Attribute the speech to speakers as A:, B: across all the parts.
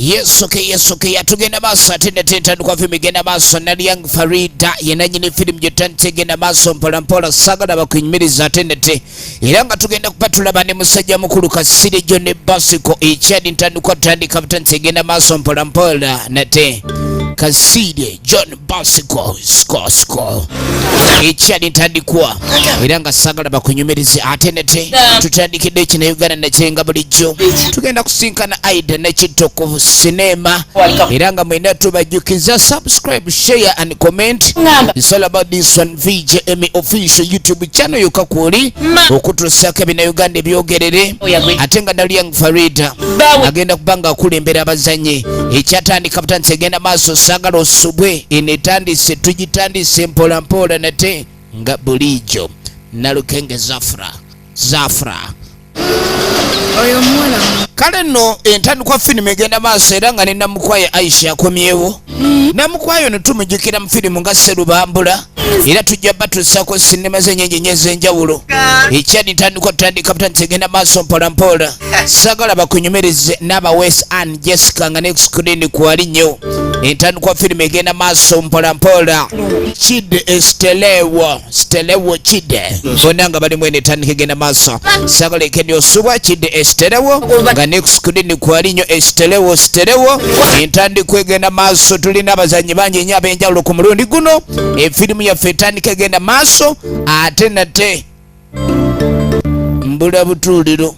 A: Yes, okay. Atugenda maaso atende tentandikwa filmu igenda maaso Nali Young Farida yenanyini filmu gyetandise igenda maaso mpola sagala bakunyumiriza atendete era nga tugenda kupatula bane musajja mukulu Kasirye John Bosco ekyadi ntandikwa tutandika butandise igenda maaso mpola nate Kasirye John Bosco sko ekyadi ntandikwa era nga sagala bakunyumiriza atendete tutandikidde ekina Uganda nakyenga bulijjo tugenda kusinkana Aida Nakitoko Cinema iranga mwenda tubajukiza subscribe share and comment. It's all about this one VJM official YouTube channel yokakuli okutusaka bina Uganda byogerere atenga Nali Young Farida agenda kubanga akulembera abazanye ekyatandika butandise egenda maaso sagala osubwe enetandise tugitandise mpola nate nga bulijjo Nalukenge Zafra
B: oyo mwana
A: kale no entandikwa filmu egenda maaso era nga ne Namukwaye Aisha akomyewo Namukwaye no tumujjukira mu filimu nga Sserubambula era tujja batusako sinema z'ennyingi ez'enjawulo ekyadi ntandikwa tutandika butandise egenda maaso mpola sagala bakunyumirize n'aba West Ann Jessica nga next screen kwali nnyo entandikwa filmu egenda maaso mpola Chide Estelewo Chide bonna nga bali mwene entandika egenda maaso sagala ekendi osubwa Chide Estelewo nga next screen kwali nnyo Estelewo entandikwa egenda maaso tulina abazanyi bangi nnyo ab'enjawulo ku mulundi guno efilimu yaffe etandika egenda maaso ate nate mbula butuliro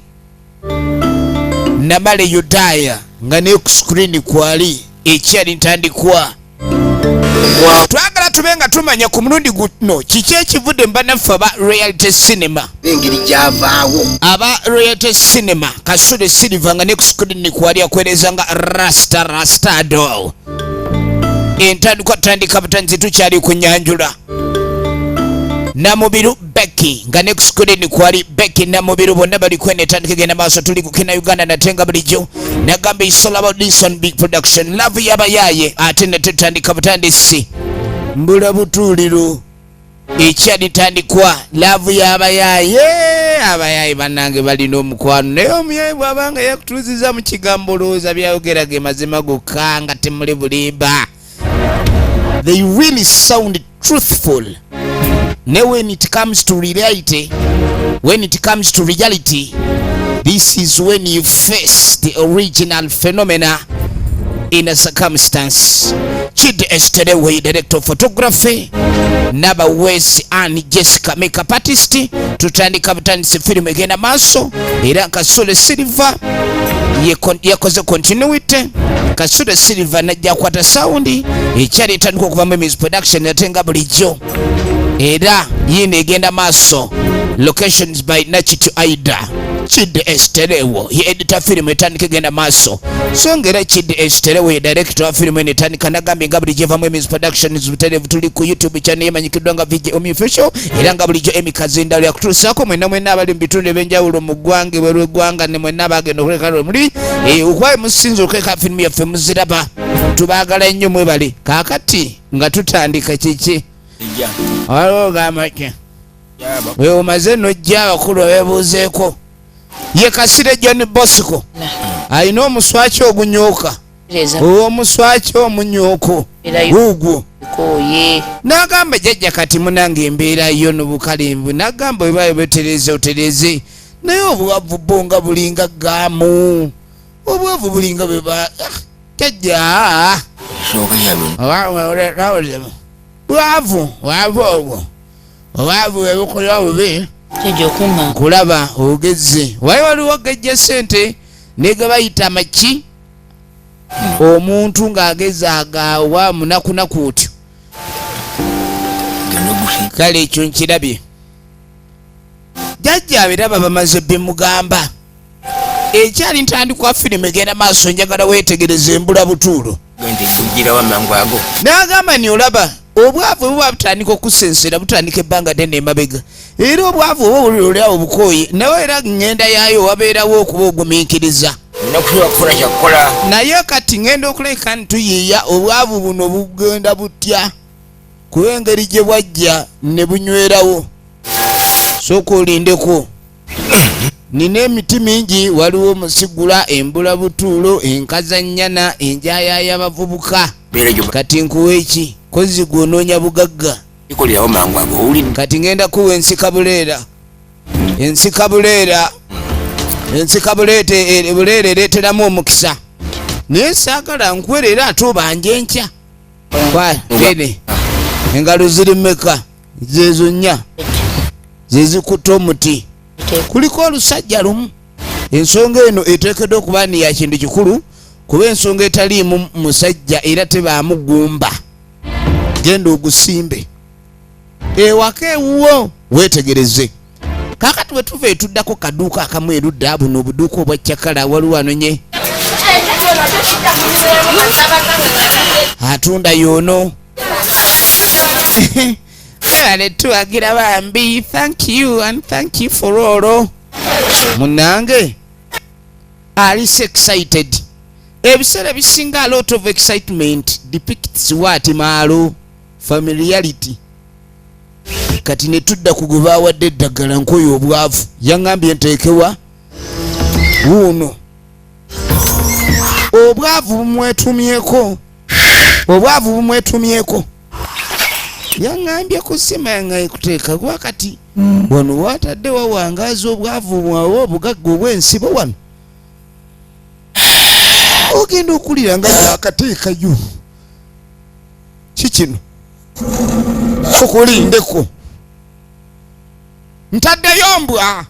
A: Namale Yudaya nga next screen kwali ekyali ntandikwa twagala tubenga tumanya ku mulundi guno kiki ekivudde mbanaffe aba reality cinema
C: engeri gyavaawo
A: aba reality cinema Kasule Silver nga next screen kwali akwereza nga Rastado entandikwa tutandika butandise tukyali ku Nyanjula Namubiru Becky nga next screen kwali Becky Namubiru bonna bali kwene etandika egenda maaso tuli kukina Uganda natenga bulijjo nagamba it's all about this one big production love yabayaye ate nate tutandika butandisi mbula butuliro ekyadi tandikwa love yabayaye bannange balina omukwano naye omuyaye bw'abanga yakutuuziza mu kigambo olowooza byayogera ge mazima gokka nga temuli bulimba. They really sound truthful. Now when it comes to reality, this is when you face the original phenomena in a circumstance. Chide Estelewo, director of photography, Naba West Ann Jessica, makeup artist, tutandika butandise film egenda maaso era Kasule Silver yakoze continuity. Kasule Silver najja kwata sound ekyali etandika okuvamu music production yatenga bulijjo era yino egenda maaso locations by Nachitu Aida. Chide Estelewo ye editor film etandika egenda maaso songera Chide Estelewo ye director wa film etandika nagambe nga bulijjo evamu music productions buterevu tuli ku YouTube channel emanyikiddwa nga VJM official era nga bulijjo emikazindalo yakutuusaako mwenna abali mu bitundu ebyenjawulo mu ggwanga bwe lw'eggwanga ne mwenna abagenda okuleka muli okwaye musinza okuleka film yaffe muziraba tubaagala nnyo mwebale kaakati nga tutandika kiki waliwo gamake we omaze nojja abakulu bebuuzeeko ye Kasirye John Bosco alina omuswaki ogunyooka omuswaki omunyooku gugwo n'agamba jjajja kati munange embeera yo n'obukalimbu n'agamba bwe bayo otereze naye obwavu bonga bulinga gaamu obwavu bulinga bwe ba jjajja bwavu obwo obwavu ebukola bubi kulaba ogeze wayi waliwo gajja sente nega bayita amaki omuntu ng'ageze agawa munakunaku otyo kale ekyo nkirabye jjajja abiraba bamaze bimugamba ekyali ntandikwa firimu egenda maaso njagala weetegereza embula butuulo n'agamba ni olaba obwavu buba butandika okusensera butandika ebbanga ddene emabega era obwavu oba oli awo bukooye nawe era ngenda yaayo wabeerawo okuba ogumiikiriza naye kati ngenda okuleka ntuyiiya obwavu buno bugenda butya kuba engeri gye bwajja ne bunywerawo sooka olindeko nina emiti mingi, waliwo musigula, embula butuulo, enkazannyana, enjaya y'abavubuka. Kati nkuwa eki kozi gwonoonya bugagga. Kati ngenda kuwa ensika buleera. Ensika buleera buleera ereeteramu omukisa. Naye saagala nkwera era ate obanje nkya. Ene engalo ziri mmeka? Zeezo nnya zezikuta omuti. Kuliko olusajja lumu. Ensonga eno eteekeddwa okuba ni ya kintu kikulu, kuba ensonga etaliimu musajja era tebaamugumba. Genda ogusimbe ewaka ewuwo weetegereze. Kaakati bwe tuva etuddako kaduuka akamu erudda buno obuduuka obwa Kyakala waliwo anonye atunda yoono. Tuwagira bambi, thank you and thank you for all. Munange alice excited. Ebiseera bisinga, a lot of excitement depicts what maalo familiarity. Kati ne tudda kugoba wadde eddagala nkoyo obwavu. Yaŋŋambye nteekewa wuuno obwavu bumwetumyeko. Yaŋŋambye ku ssima yange ekuteeka gwa kati wano watadde wawangaaza obwavu bwawe obugagga obw'ensibo wano. Ogenda okulira nga akateekayo kikino sokulindeko. Ntaddeyo mbwa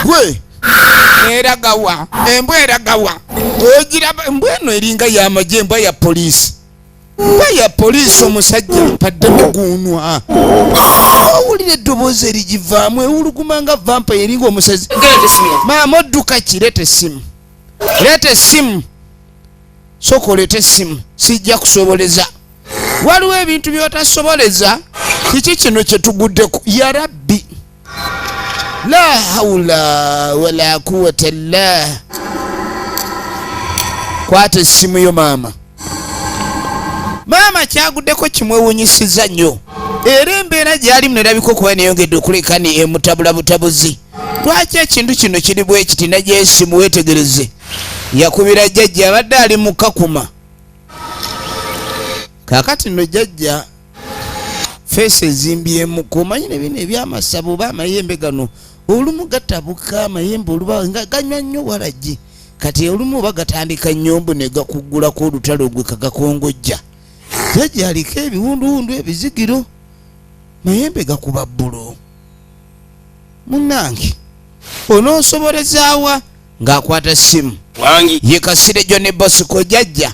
A: gwe eragawa embwa eragawa. Ogiraba embwa eno eringa y'amagye, embwa ya poliisi. Mbwa ya poliisi omusajja mpadde muguunwa. Owulira eddoboozi erigivaamu ewuluguma nga vampa eringa omusazi. Maama odduka ki? Leeta essimu. Sooka oleete essimu. Sijja kusoboleza. Waliwo ebintu by'otasoboleza. Kiki kino kye tuguddeko? Ya Rabbi, la hawla wala quwwata illah. Kwata essimu yo maama. Maama kyaguddeko kimwewunyisiza nnyo. Era embeera gy'alimu nerabika okuba neeyongedde okulekani emutabula butabuzi. Lwaki ekintu kino kiri bwe kiti? Najja essimu weetegereze. Yakubira jjajja abadde ali mu kakuma. Kaakati nno jjajja feesi ezimbyemu. Omanyi ne bino ebyamasabo oba amayembe gano olumu gatabuka, amayembe oluba nga ganywa nnyo walagi. Kati olumu oba gatandika nnyombo ne gakuggulako olutalo gwe kagakongojja. Jjajja aliko ebiwunduwundu ebizigiro, mayembe gakuba bbulo. Munnange onoosobolezaawa? Ng'akwata ssimu. Ye Kasire John Bosco. Jjajja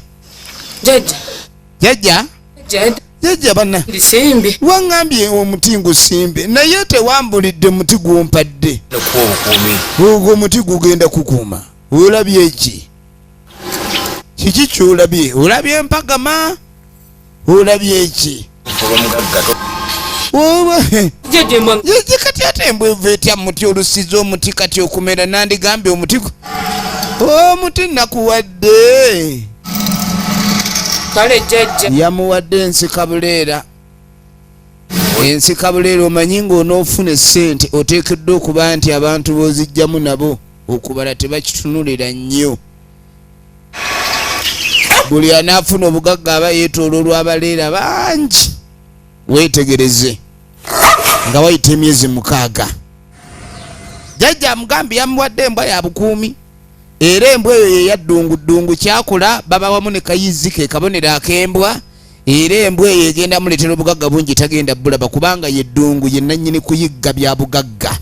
A: banna waŋŋambye omuti ngusimbe, naye tewambulidde muti gwompadde. Ogwo muti gugenda kukuuma. Olabye ki? Kiki kyolabye? Olabye empagama? Olabye ki? Jjajja kati ate embwa eva etya muti olusiza omuti kati okumera? Nandigambye omuti omuti nakuwadde.
B: Kale jjajja
A: yamuwadde ensika buleera. Ensika buleera omanyi ng'onoofuna essente oteekeddwa okuba nti abantu b'ozijjamu nabo okubala tebakitunulira nnyo. Buli anaafuna obugagga aba yeetooloolwa abaleera bangi. Weetegereze nga wayita emyezi 6. Jjajja amugambye yamuwadde embwa ya bukuumi. Era embwa eyo ye yaddunguddungu. Kyakula baba wamu ne kayizi ke kabonero ak'embwa. Era embwa eyo egenda muleetera obugagga bungi, tagenda bulaba kubanga ye ddungu, ye nannyini kuyigga bya bugagga.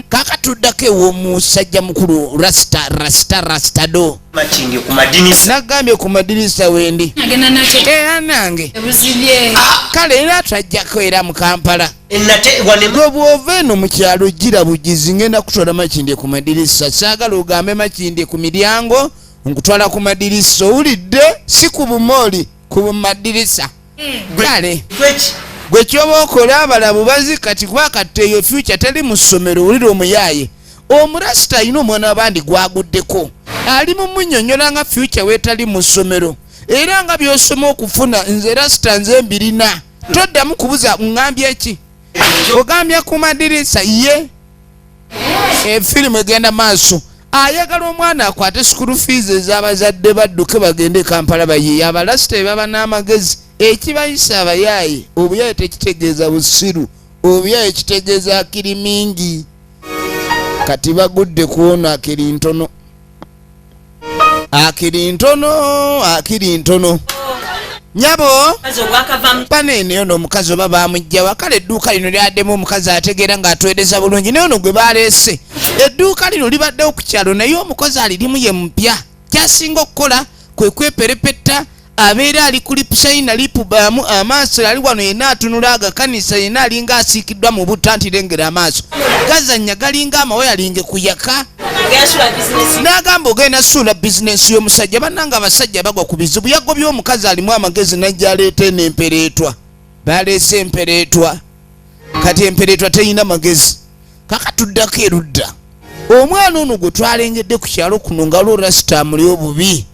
A: Kakatuddako ew'omusajja mukulu Rastado. Nagambye ku madirisa wendi. Era nange kale era twajjako era mu Kampala. Gwe bw'ova eno mu kyalo gira bugizi, ngenda kutwala makindye ku madirisa. Saagala ogambe makindye ku miryango, nkutwala ku madirisa. Owulidde? Si ku bumooli, ku madirisa. Kale gwe kyoba okola abalabu bazi kati kuba kati eyo future teri mu ssomero. Wulira omuyaaye omurasita alina omwana abandi gwaguddeko, ali mu munnyonnyola nga future weetali mu ssomero. Era nga by'osoma okufuna, nze rasita nze mbirina. Toddamu kubuza ngambye ki? Ogambye ku madirisa ye Efirimu egenda maaso. Ayagala omwana akwate school fees ez'abazadde badduke bagende Kampala bayiye. Abalasita baba n'amagezi. Ekibayisa abayaaye. Obuyaaye tekitegeeza busiru. Obuyaaye kitegeeza akiri mingi. Kati bagudde kuona akiri ntono. Akiri ntono. Nyabo panene ono omukazi oba bamujja wakale edduuka lino lyaddemu omukazi ategeera ng'atweredeza bulungi naye ono gwe baleese edduuka lino libaddewo ku kyalo naye omukozi alirimu ye mpya kyasinga okukola kwe kweperepetta abeera ali ku lipusayina lipubaamu amaaso ali wano yenna atunula agakanisa yenna alinga asiikiddwa mu butta ntirengera amaaso gazanya galinga amawe alinge kuyaka n'agamba ogenda suula bizinensi y'omusajja bannanga abasajja bagwa ku bizibu yagobye omukazi alimu amagezi najja aleeta n'empereetwa baleese empereetwa kati empereetwa teyina magezi kakatuddako erudda omwana ono gwe twalengedde ku kyalo kuno nga lorasita amuli obubi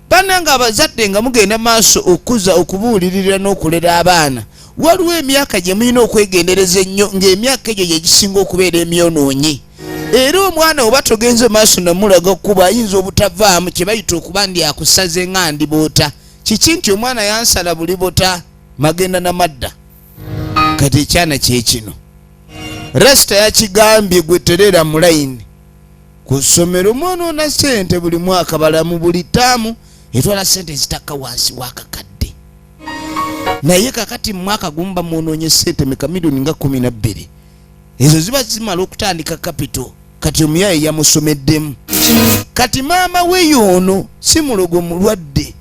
A: bannanga abazadde nga mugenda maaso okuza okubuulirira n'okulera abaana waliwo emyaka gye mulina okwegendereza ennyo ng'emyaka egyo gye gisinga okubeera emyonoonyi era omwana oba togenze maaso namulaga kuba ayinza obutavaamu kye bayita okuba ndi akusaze nga ndiboota kiki nti omwana yansala buli bota magenda na madda kati ekyana kyekino rasita yakigambye gwe terera mu layini ku ssomero omwana ona ssente buli mwaka balamu buli ttaamu etwala ssente zitakka wansi wakakadde naye kakati mu mwaka gumu bamunoonye ssente meka miliyoni nga 12 ezo ziba zimala okutandika kapito kati omuyaye yamusomeddemu kati maama we yoono si mulogo mulwadde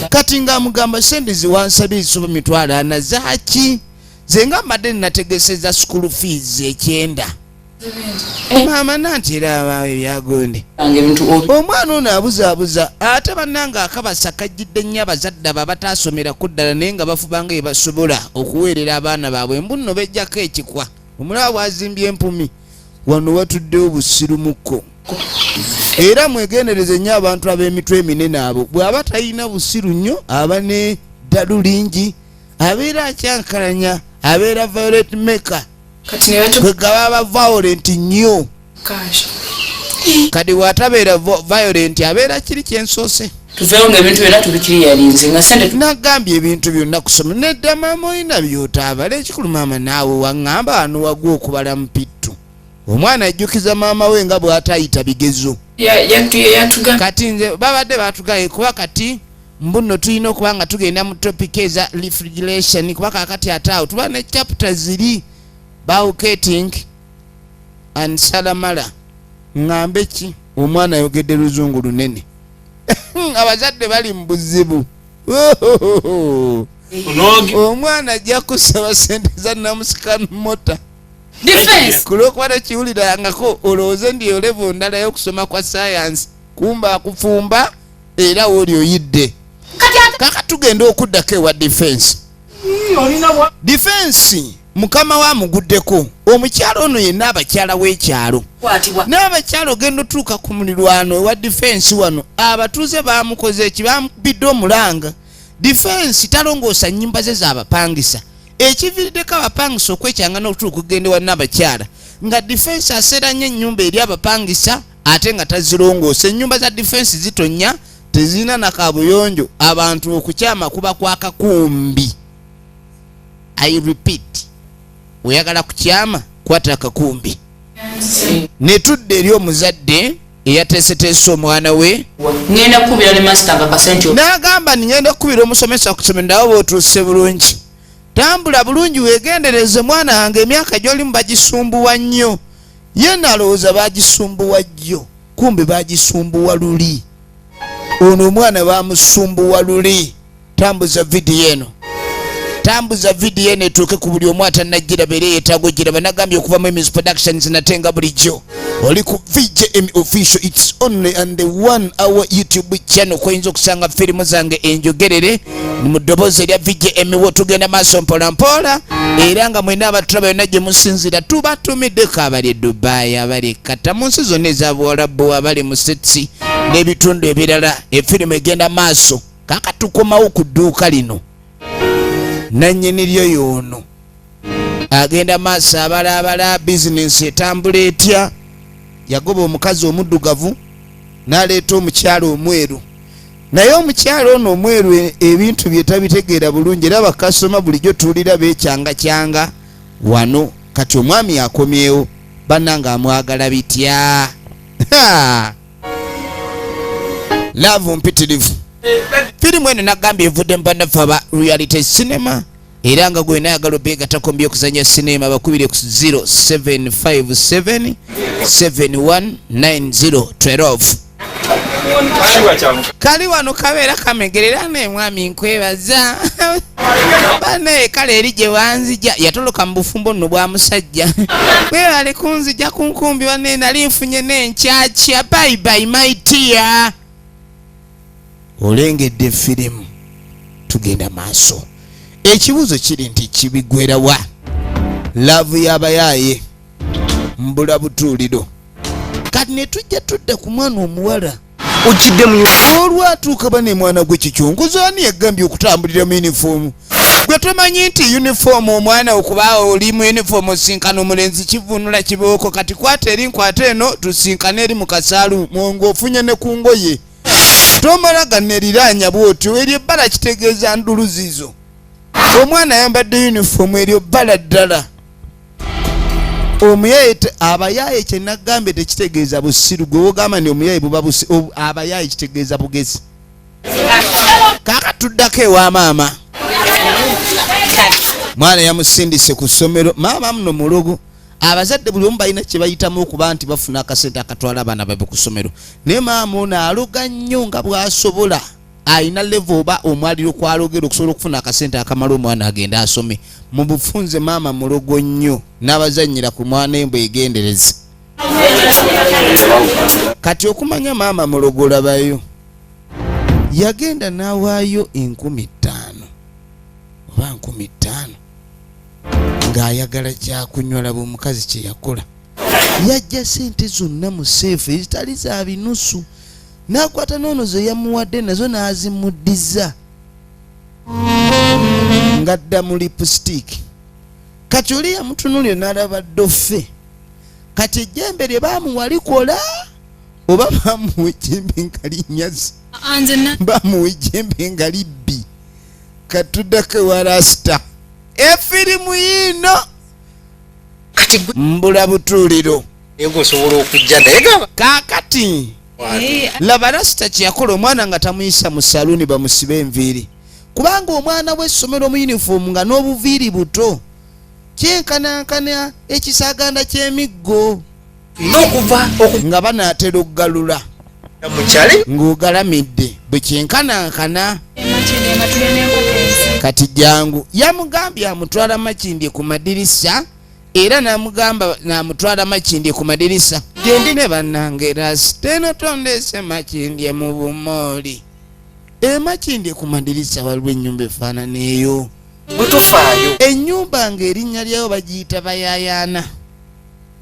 A: kati ng'amugamba sente ziwansabye ezisoba 40 zaaki ze nga mbadde nnategeseza school fees 9 maama nantera abawe byagonde omwana ono abuzaabuza ate bannanga akabasa kajjidde nnyo abazadde abo abataasomera ku ddala naye nga bafubanga bye basobola okuweerera abaana baabwe embuno bejjako ekikwa omulaba bwazimbye empumi wano watuddewo busirumuko era mwegendereze nnyo abantu ab'emitwe eminene abo bw'aba talina busiru nnyo aba ne ddalu lingi abeera akyankalanya abeera violet maker kwegaba violent nnyo kati watabeera violent abeera kiri kyensoose nagambye ebintu byonna kusoma nedda maama olina byotaabala ekikulu maama naawe waŋŋamba wano wagwa okubala mupittu omwana ajjukiza maama we nga bw'atayita bigezo kati nze babadde batugaye kuba kati mbuno tulina okuba nga tugenda mu topika eza refrigeration kuba kakati ate awo tuba ne chapter ziri bowcating and salamala ŋŋambe ki omwana ayogedde luzungu lunene abazadde bali mu buzibu omwana ajja kusaba sente za namusikano mota kulwokuba tekiwulirangako olowooze ndi olevo ndala y'okusoma kwa sayansi kumba akufumba era wooli oyidde kaka tugenda okuddako ewa defense mukama wa muguddeko omukyalo ono yenna abakyala w'ekyalo n'abakyalo genda otuuka ku mulirwano ewa defense wano abatuuze bamukoze eki bamubidde omulanga defense talongoosa nnyumba ze z'abapangisa ekiviiriddeko abapangisa okwekyanga n'okutuuka okugenda ewa n'abakyala nga defense aseera nnyo ennyumba eri abapangisa ate nga tazirongoosa ennyumba za defense zitonya tezirina nakabuyonjo abantu okukyama kuba kwa kakumbi. I repeat, oyagala kukyama kwata akakumbi. Netudde eri omuzadde eyateeseteese omwana we
B: ngenda kubira ne master nga kasente
A: n'agamba ngenda kubira omusomesa ku ssomero ndawo bw'otuuse bulungi. Tambula bulungi weegendereze mwana wange emyaka gy'olimu bagisumbuwa nnyo. Ye nalowooza bagisumbuwa jjo kumbe bagisumbuwa luli. Ono omwana bamusumbuwa luli. Tambuza vidiyo eno. Tambuza vidiyo eno etuuke ku buli omu atannagira beere yeetaago gira banagambye okuva mu Ms Productions natenga bulijjo. Oli ku VJM official, it's only and the 1 hour YouTube channel kwenza okusanga firimu zange enjogerere mu ddoboozi erya VJM wotugenda maaso mpola mpola era nga mwena abatulaba yonna gye musinzira tubatumiddeko abali e Dubai abali Kata mu nsi zonna ez'Abuwarabu abali mu Setsi n'ebitundu ebirala efirimu egenda maaso kaka tukomawo ku dduuka lino nannyini lyo y'ono agenda maaso abalabala bizinensi etambula etya. Yagoba omukazi omuddugavu n'aleeta omukyalo omweru, naye omukyalo ono omweru ebintu bye tabitegeera bulungi era bakasoma bulijjo tuwulira beekyangakyanga wano. Kati omwami akomyewo bannanga amwagala bitya. Laavu mpitirivu. Firimu eno nagambye evudde mu bannaffe aba Reality Cinema era nga gwe nayagala obeegatako by'okuzannya sinema bakubire ku 0757 719012. Kali wano kabeera kamegerera n'emwami nkwebaza. Bane kale eri gye wanzija yatoloka mu bufumbo nno bwa musajja. Weebale kunzija ku nkumbi bane nali nfunye n'enkyakya. Bye bye my dear. Olengedde firimu tugenda maaso. Ekibuuzo kiri nti kibigwera wa? Laavu y'abayaaye mbula butuuliro. Kati ne tujja tudda ku mwana omuwala ojjidde mu olwatuuka bane mwana gwe kikyongozo ani yagambye okutambulira mu yunifoomu. Gwe tomanyi nti yunifoomu omwana okuba oli mu yunifoomu osinkana omulenzi kivunula kibooko. Kati kwata eri nkwata eno tusinkane eri mu kasaalu mwongo ofunye ne ku ngoye. Tomala ganneriranya bw'otyo eryo ebbala kitegeeza nduluzizo. Omwana ayambadde yunifoomu eryo bbala ddala. Omuyaye abayaye kye nagambye tekitegeeza busiru. Gwe wogamba nti omuyaye buba abayaye kitegeeza bugezi. Kaaka tuddako ewa maama. Mwana yamusindise ku ssomero. Maama muno mulogo. Abazadde buli omu balina kye bayitamu okuba nti bafuna akasente akatwala abaana babe ku ssomero. Naye maama ono aloga nnyo nga bw'asobola. Aina level oba omwaliro kwalogera okusobola okufuna akasente akamala omwana agenda asome. Mu bufunze maama mulogo nnyo n'abazannyira ku mwana embwa egendereze. Kati okumanya maama mulogo labayo yagenda n'awaayo 50,000 oba 50,000 ng'ayagala kyakunywa bw'omukazi kye yakola. Yajja sente zonna mu seefu ezitali za binusu. Nakwata nono ze yamuwadde nazo n'azimuddiza ngadda mu lipstick. Kati oli yamutunulira n'alaba ddofe. Kati ejjembe lye baamuwa likola oba baamuwa ejjembe nga linnyazi baamuwa ejjembe nga libbi. Katuddako ewa rasita. Efirimu yino mbula butuuliro
C: osobola okujja naye
A: kaakati laba rasita kyeyakola omwana nga tamuyisa mu saluuni bamusibe enviiri. Kubanga omwana w'essomero mu yunifoomu nga n'obuviiri buto kyenkanankana ekisaaganda ky'emiggo nga banaatera okugalula ng'ogalamidde bwe kyenkanankana. Kati jangu yamugambye amutwala makindye ku madirisa era namugamba namutwala makindye ku madirisa. Gendi ne bannange rasiteno tondese makindye mu bumooli. Makindye ku madirisa waliwo ennyumba efaanana eyo.
C: butufaayo.
A: Ennyumba ng'erinnya lyayo bagiyita bayayaana.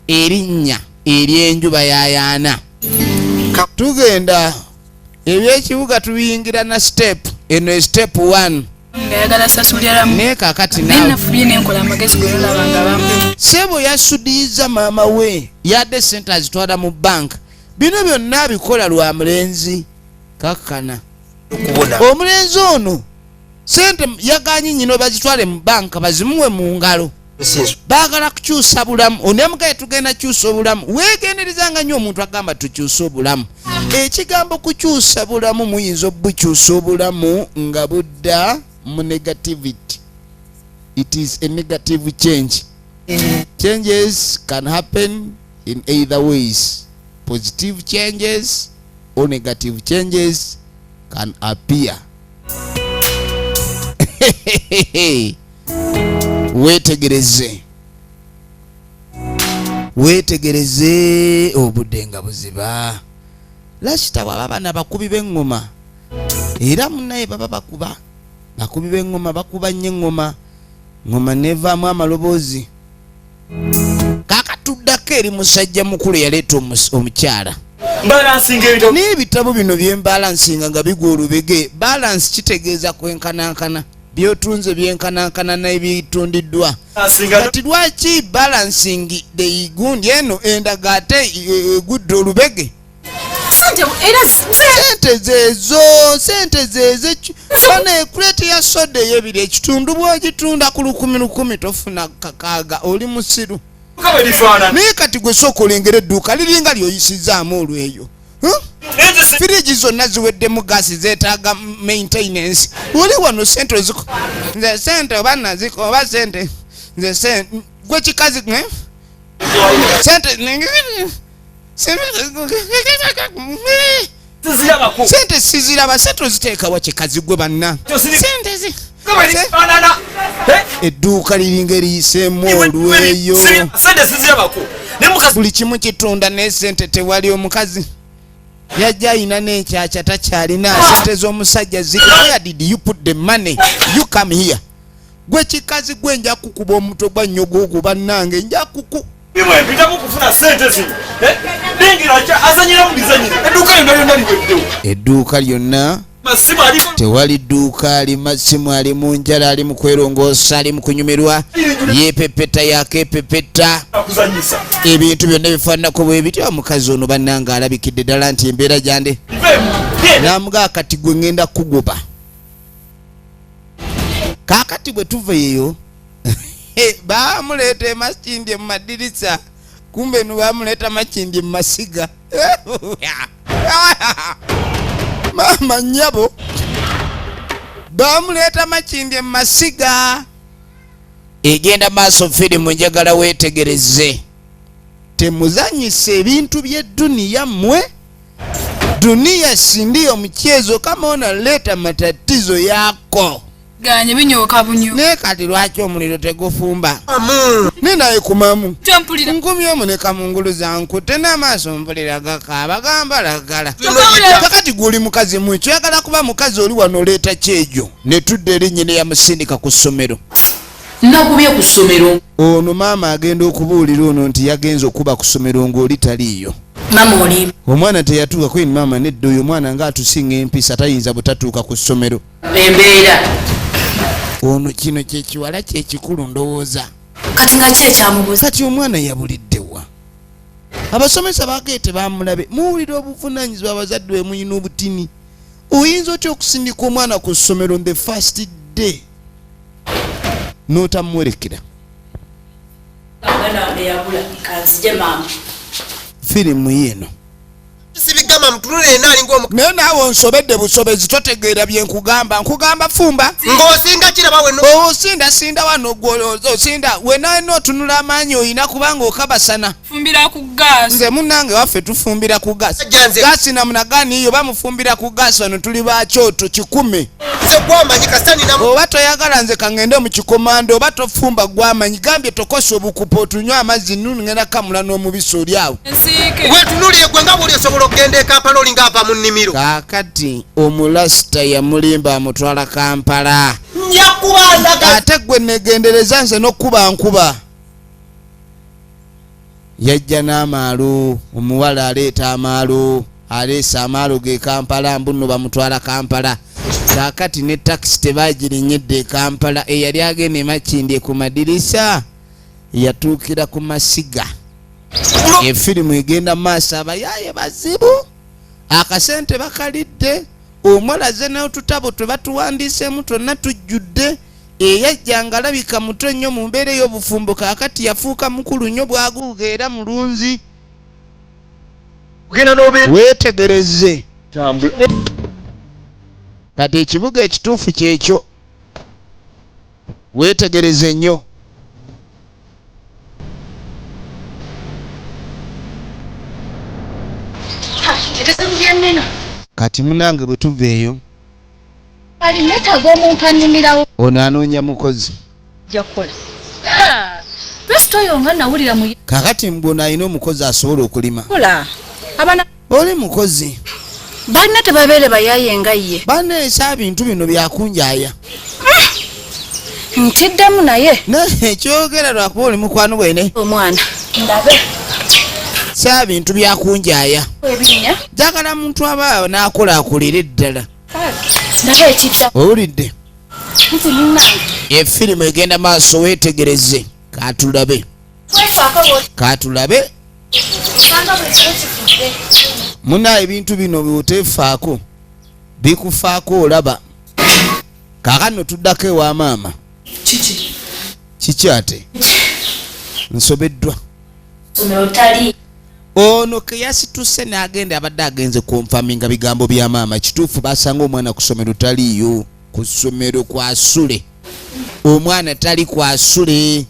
A: Erinnya ery'enju bayayaana. Tugenda ebyekibuga tubiyingira na step. Eno step 1.
B: Ngayagala sasuliramu.
A: Ne kakati nawe.
B: Nafubye nenkola amagezi gwolabanga bambe.
A: Sebo yasudiza maama we yadde sente azitwala mu bank. Bino byonna bikola lwa mulenzi kakana. Omulenzi ono sente yaganye nyino bazitwale mu bank bazimuwe mu ngalo. Baagala kukyusa bulamu. Onemugaye tugenda kyusa obulamu. Weegenderizanga nnyo omuntu agamba tukyusa obulamu. Ekigambo kukyusa bulamu muyinza obukyusa obulamu nga budda mu negativity. It is a negative change. Changes can happen in either ways. Positive changes or negative changes can appear. Weetegereze obudde nga buziba. Lasita bw'aba abaana bakubi b'eŋŋoma era munnaye baba bakubi b'eŋŋoma bakuba nnyo eŋŋoma ŋŋoma nevaamu amaloboozi. Kaakatuddako eri musajja mukulu yaleeta omukyala. N'ebitabo bino bye mbalansinga nga bigwa olubege. Balansi kitegeeza kwenkanankana. byotunze byenkanankana n'ebitundiddwa. Kati lwaki balancing the gundi eno endaga ate egudde olubege? Sente zezo fana ekuleti ya soda ey'ebiri ekitundu bw'ogitunda ku 10 tofuna kakaaga oli musiru. Naye kati gwe sooka olengera edduuka liringa lyoyisizaamu olweyo. Firiji zonna ziweddemu gaasi zeetaaga maintenance. Oli wano sente oziko nze sente oba naziko oba sente nze sente gwe kikazi sente sente siziraba sente oziteeka wa kikazi gwe banna sente edduuka liringa eriyiseemu olweyo buli kimu kitunda naye sente tewali. Omukazi yajja ayina n'ekyakya takyalina sente z'omusajja ziri. Where did you put the money? You come here. Gwe kikazi gwe nja kukuba omutwe gwa nnyogo ogwo bannange nja kuku edduuka lyonna tewali dduuka ali masimu ali mu njala ali mu kwerongoosa ali mu kunyumirwa yeepepeta yakepepeta ebintu byonna bifaananako bwe bityo. Omukazi ono bannanga alabikidde ddala nti embeera gyande namugaa kati gwe ngenda kugoba. Kaakati bwe tuva eyo bamuleeta emakindi mu madirisa kumbe no bamuleeta makindi mu masiga. Mama nyabo bamuleeta makindi mu masiga. Egenda maaso firimu njagala weetegereze. Temuzanyisa ebintu by'edduniya mmwe. Dunia si ndio mchezo, kama unaleta matatizo yako
B: ganye binyoka bunyo
A: ne kati lwaki omuliro tegufumba ninaye kumamu nkumi omuneka mungulu zanku tena maaso mpulira gakaba gamba lagala kakati guli mukazi mwicho yagala kuba mukazi oli wano leeta kyejo ne tudde erinnyine ya musindika ku ssomero
D: nakubye ku ssomero
A: ono maama agenda okubuulira ono nti yagenza okuba ku ssomero ng'oli taliiyo.
D: Mama oli
A: omwana teyatuuka kwini maama nedda oyo omwana ng'atusinga empisa tayinza butatuuka ku ssomero
D: embeera
A: ono kino kyekiwala kyekikulu ndowooza
D: kati nga kyekyamubuza
A: kati omwana yabuliddewa abasomesa bageete bamulabe muwulira obuvunaanyizibwa abazadde bwe muyina obutini oyinza otya okusindika omwana ku ssomero the first day n'otamuwerekera firimu yeno
C: sibigama mtunule nali ngomu
A: naye naawe onsobedde busobezi totegeera bye nkugamba fumba
C: ng'osinga kiraba weno
A: osinda wano osinda wenawe n'otunula amaanyi oyina kubanga okabasana
B: fumbira ku gas
A: nze munnange waffe tufumbira ku gasi gasi namunagaaniyo bamufumbira ku gasi wano tuli bakyoto 10
C: nze gwamanyi kasani namu
A: oba toyagala nze kangende mu kikomando oba tofumba gwamanyi gambye tokosa obukupa otunywa amazzi nungenda kamula n'omubisi oli awo
C: wetunuliye gwe nga buli osobola okugenda e Kampala olinga ava mu nnimiro
A: kaakati omulasita yamulimba amutwala Kampala
C: njakubanda
A: ate gwe negendereza nze n'okkuba nkuba yajja n'amaalo omuwala aleeta amaalo aleesa amaalo ge Kampala mbuno bamutwala Kampala kaakati ne takisi tebagirinyedde e Kampala eyali agenda emakindi ku madirisa yatuukira ku masiga efirimu egenda maaso abayaaye bazibu akasente bakalidde omwalaze n'otutabo twe batuwandiiseemu twonna tujjudde eyajjanga alabika muto nnyo mu mbeera ey'obufumbo kaakati yafuuka mukulu nnyo bwaguuga era mulunzi weetegereze kati ekibuga ekituufu kyekyo weetegereze nnyo kati munange bwe tuva eyo
E: alinetaga omuntu annimirawo
A: ono anoonya mukozi
E: jakola lwesitoyo nga nawulira mu
A: kakati mbona alina omukozi asobola okulima
E: kola abana
A: oli mukozi
E: balina tebabeere bayaye nga ye
A: baneesa bintu bino byakunjaaya
E: ntiddemu naye
A: ekyogera lwakuba oli mukwano bwene
E: omwana ndabe
A: saa bintu byakunjaaya
E: ebinya
A: njagala muntu aba n'akola akulira eddala
E: ndabe ekidda
A: owulidde Efirimu egenda maaso weetegereze katulabe. Katulabe. Muna ebintu bino byotefaako bikufaako olaba. Kakano tuddako ewa maama. Kiki ate? Nsobeddwa. Ono ke yasituse n'agenda abadde agenze konfaminga bigambo bya maama. Kituufu basanga omwana ku ssomero taliyo. Ku ssomero kwasule. Omwana tali kwasule.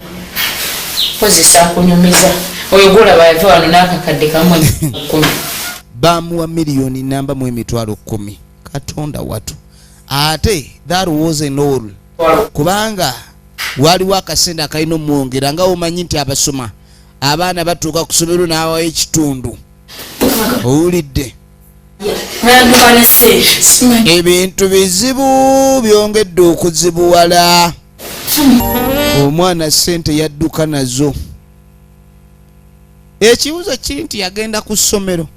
D: Kozesa kunyumiza. Oyo gula bayava wano n'akakadde kamwe 10.
A: Bamuwa miliyoni namba mu emitwalo 10. Katonda watu. Ate that wasn't all. Kubanga waliwo akasente akalina omwongera nga omanyi nti abasoma abaana batuuka ku ssomero n'awayo ekitundu. Owulidde? Ebintu bizibu byongedde okuzibuwala. Omwana ssente yadduka nazo. Ekibuzo kiri nti yagenda ku ssomero.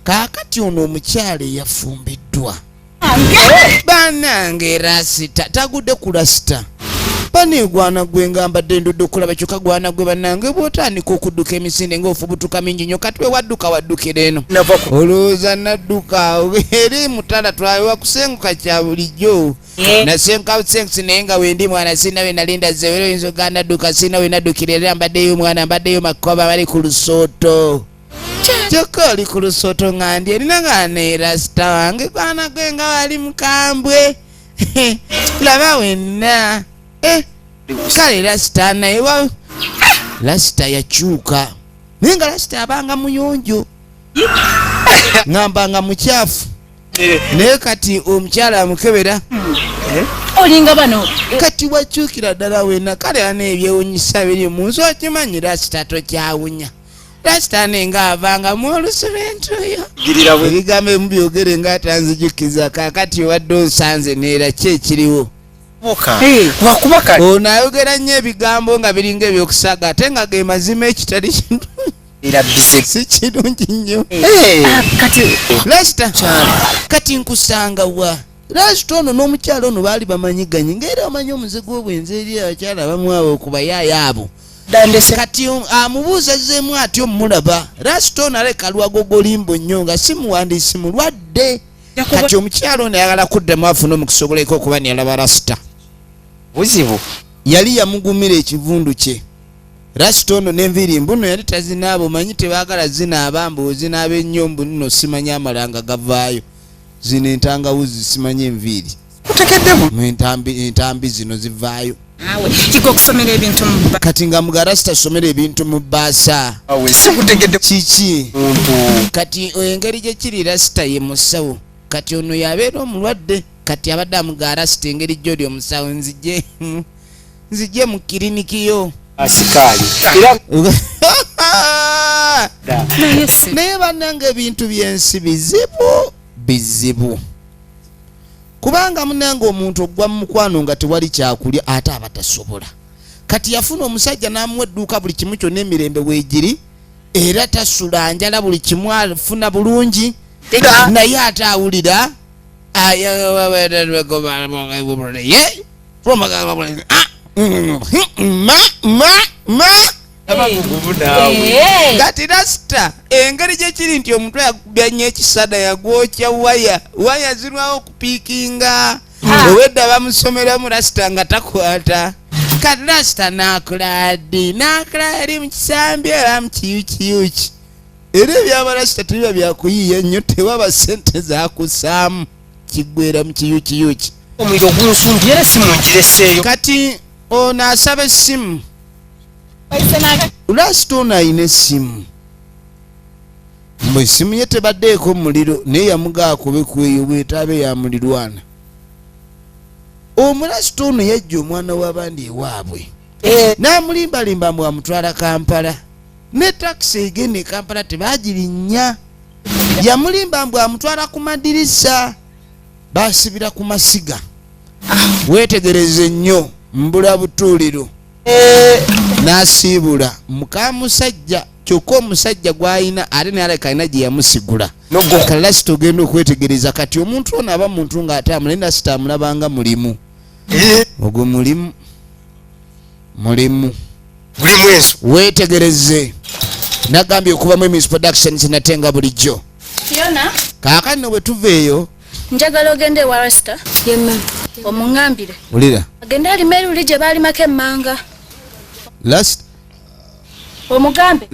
A: Kaakati ono omukyala eyafumbiddwa. Bannange rasita tagudde ku rasita. Banigwana gwe ngambadde ndudde okulaba kyokka gwana gwe bannange bw'otandika okudduka emisinde ng'ofubutuka mingi nnyo kati we waddukira eno. Olowooza nadduka eri mutala twawewa kusenguka kya bulijjo. Nasenguka busengusi naye nga wendi mwana sina we nalinda zewero oyinza ogamba nadduka sina we naddukira era mbaddeyo mwana mbaddeyo makoba bali ku lusooto. Kyokka oli ku lusooto nga ndi erina nga ne rasita wange gwana gwe nga wali mukambwe. Laba wenna. Kale rasita naye rasita yakyuka naye nga rasita abanga muyonjo ngambanga mukyafu naye kati omukyala amukebera
E: olinga bano
A: kati wakyukira ddala wena kale ana ebyewunyisa biri mu nsi okimanyi rasita tokyawunya rasita nenga avanga mwolusubentuyo ebigambo ebimu byogere nga atanzijukiza kakati wadde onsanze neera ki ekiriwo. Ono ayogera nnyo ebigambo nga biringa ebyokusaga ate nga ge mazima ekitali kintu si kirungi nnyo. Rasita kati nkusanga wa rasita ono n'omukyala ono baali bamanyiganye ngaera bamanyi omuzigo obwenzi eri abakyala bamwaba okubayaaya abo. Kati amubuuza zeemu atyo mulaba rasita ono aleka lwagogo limbo nnyo nga si muwandiisi mulwadde. Kati omukyala ono ayagala kuddamu afune omukusoboleko okuba niyalaba rasita.
C: Buzibu
A: Yali yamugumira ekivundu kye. Rasita ono n'enviiri mbuno yali tazinaaba omanyi tebaagala zinaaba mbu zinaaba ennyombo nno simanyi amalanga gavaayo. Zino entangawuzi simanyi enviiri. Entambi zino zivaayo.
E: Kiko okusomera ebintu mu bbaasa.
A: Kati nga muga rasita somera ebintu mu bbaasa. Kiki? Kati engeri gye kiri rasita ye musawo. Kati ono yabeera omulwadde. Kati abadde amuga rasita engeri gy'oli omusawo nzije mu kiriniki yo.
C: Asikaali.
A: Naye bannange ebintu by'ensi bizibu. Kubanga munange omuntu ogwa mu mukwano nga tewali kyakulya ate aba tasobola. Kati yafuna omusajja n'amuwa edduuka buli kimu kyonna emirembe weegiri era tasula njala buli kimu afuna bulungi naye ate awulira Kati rasita engeri gye kiri nti omuntu yakubya nnyo ekisada yagwokya waya zirwawo okupiikinga owedda bamusomeramu rasita nga takwata. Kati rasita n'akola eri mu kisambi era mu kiyukiyuki era ebyabarasita tebiba byakuyiiya nnyo tewaba ssente zakusaamu kiggwera mu kiyukiyuki.
C: Omuliro gunsumbye era simu ngireseeyo.
A: Kati ono asaba essimu. Rasita ono ayina essimu. Mbwe essimu ye tebaddeeko muliro naye yamugaa kube kweyo bwetaabe ya mulirwana. Omulasita ono yajja omwana w'abandi ewaabwe. N'amulimbalimba mbu amutwala Kampala. Ne takisi egenda e Kampala tebaagirinnya. Yamulimba mbu amutwala ku madirisa. Baasibira ku masiga. Weetegereze nnyo mbula butuuliro. N'asiibula muka musajja kyokka omusajja gw'alina ate n'aleka alina gye yamusigula. Kale rasita ogenda okwetegereza kati omuntu ono aba muntu ng'atambula naye rasita amulabanga mulimu. ogwo mulimu
C: mulimu ensu
A: wetegereze nagambye okubamu Miss Productions natenga bulijjo
E: Fiona
A: kaakati no bwe tuveeyo
E: njagala ogende ewa Rasta yemme omuŋŋambire
A: ulira
E: agende alimeruli gye baalimako emmanga
A: last
E: omugambe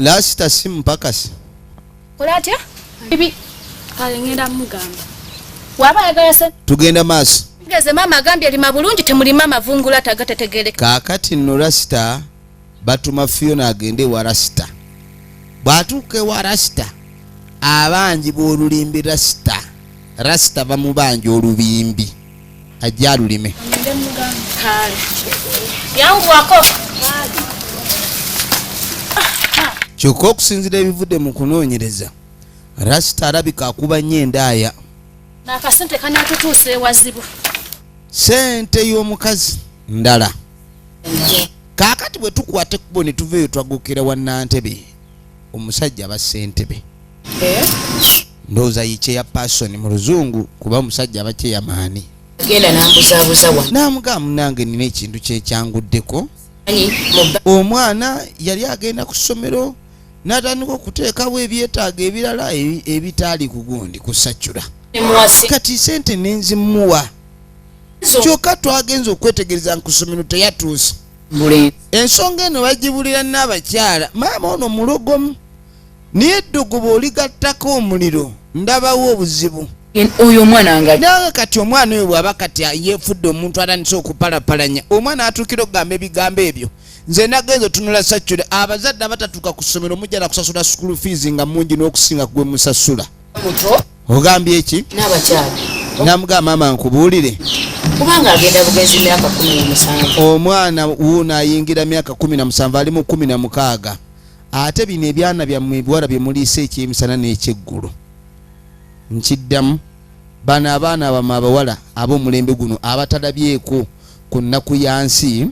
A: si mpakasi
E: kola atya bibi kale ngenda mugamba waba ayagala se
A: tugenda maaso
E: geze maama agambye alima bulungi temulima amavungula tagatetegereka
A: kaakati nno Rasta batuma Fiona agende ewa Rasta bw'atuuka ewa Rasta abangi b'olulimbi Rasta bamubanja olubimbi ajja alulime
E: kale yangu wako
A: kyokka okusinzira ebivudde mu kunoonyereza Rasta alabika akuba nnyo endaaya
E: n'akasente kanaatutuusa ewazibu
A: sente y'omukazi ndala kaakati bwe tukwata ekkubo ne tuveeyo twagukira wa Nantebe omusajja aba Ssentebe ndowooza yikye ya pasoni mu luzungu kuba omusajja aba kyeyamaani
D: genda nambuzaabuza wa
A: n'amugamba munange nina ekintu kyekyanguddeko omwana yali agenda ku ssomero n'atandika okuteekawo ebyetaago ebirala ebitaali ku gundi ku Sacura kati sente nenzimuwa kyokka twagenza okwetegereza ku ssomero teyatuuse ensonga eno bagibulira n'abakyala maama ono mulogomu naye eddogo bw'oligattako omuliro ndabawo obuzibu
D: oyo omwana nga
A: nawe kati omwana oyo bw'aba kati yeefudde omuntu atandise okupalapalanya omwana atuukira okugamba ebigambo ebyo nze nagenza otunula Sacura abazadde abatatuuka ku ssomero mujja na kusasula school fees nga mungi n'okusinga gwe musasula ogambye eki
D: n'abakyala
A: namugamba maama nkubuulire
D: kubanga agenda bugenzi myaka 17
A: omwana wuuno ayingira myaka 17 ali mu 16 ate bino ebyana byammwe ebiwala bye muliisa ekyemisana n'ekyeggulo nkiddamu bano abaana abamu abawala ab'omulembe guno abatalabyeko ku nnaku ya nsi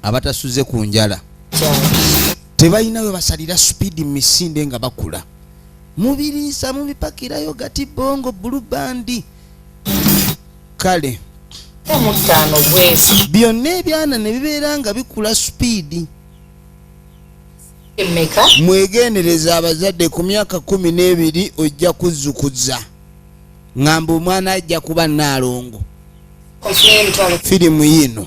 A: abatasuze ku njala tebalina we basalira supiidi mu misinde nga bakula mubiriisa mubipakirayo gati bongo bulubandi kale
D: omutano bwesi
A: byonna ebyana ne bibeera nga bikula supiidi
D: emeka
A: mwegendereza abazadde ku myaka 12 ojja kuzzukuza ngamba omwana ajja kuba Naalongo firimu yino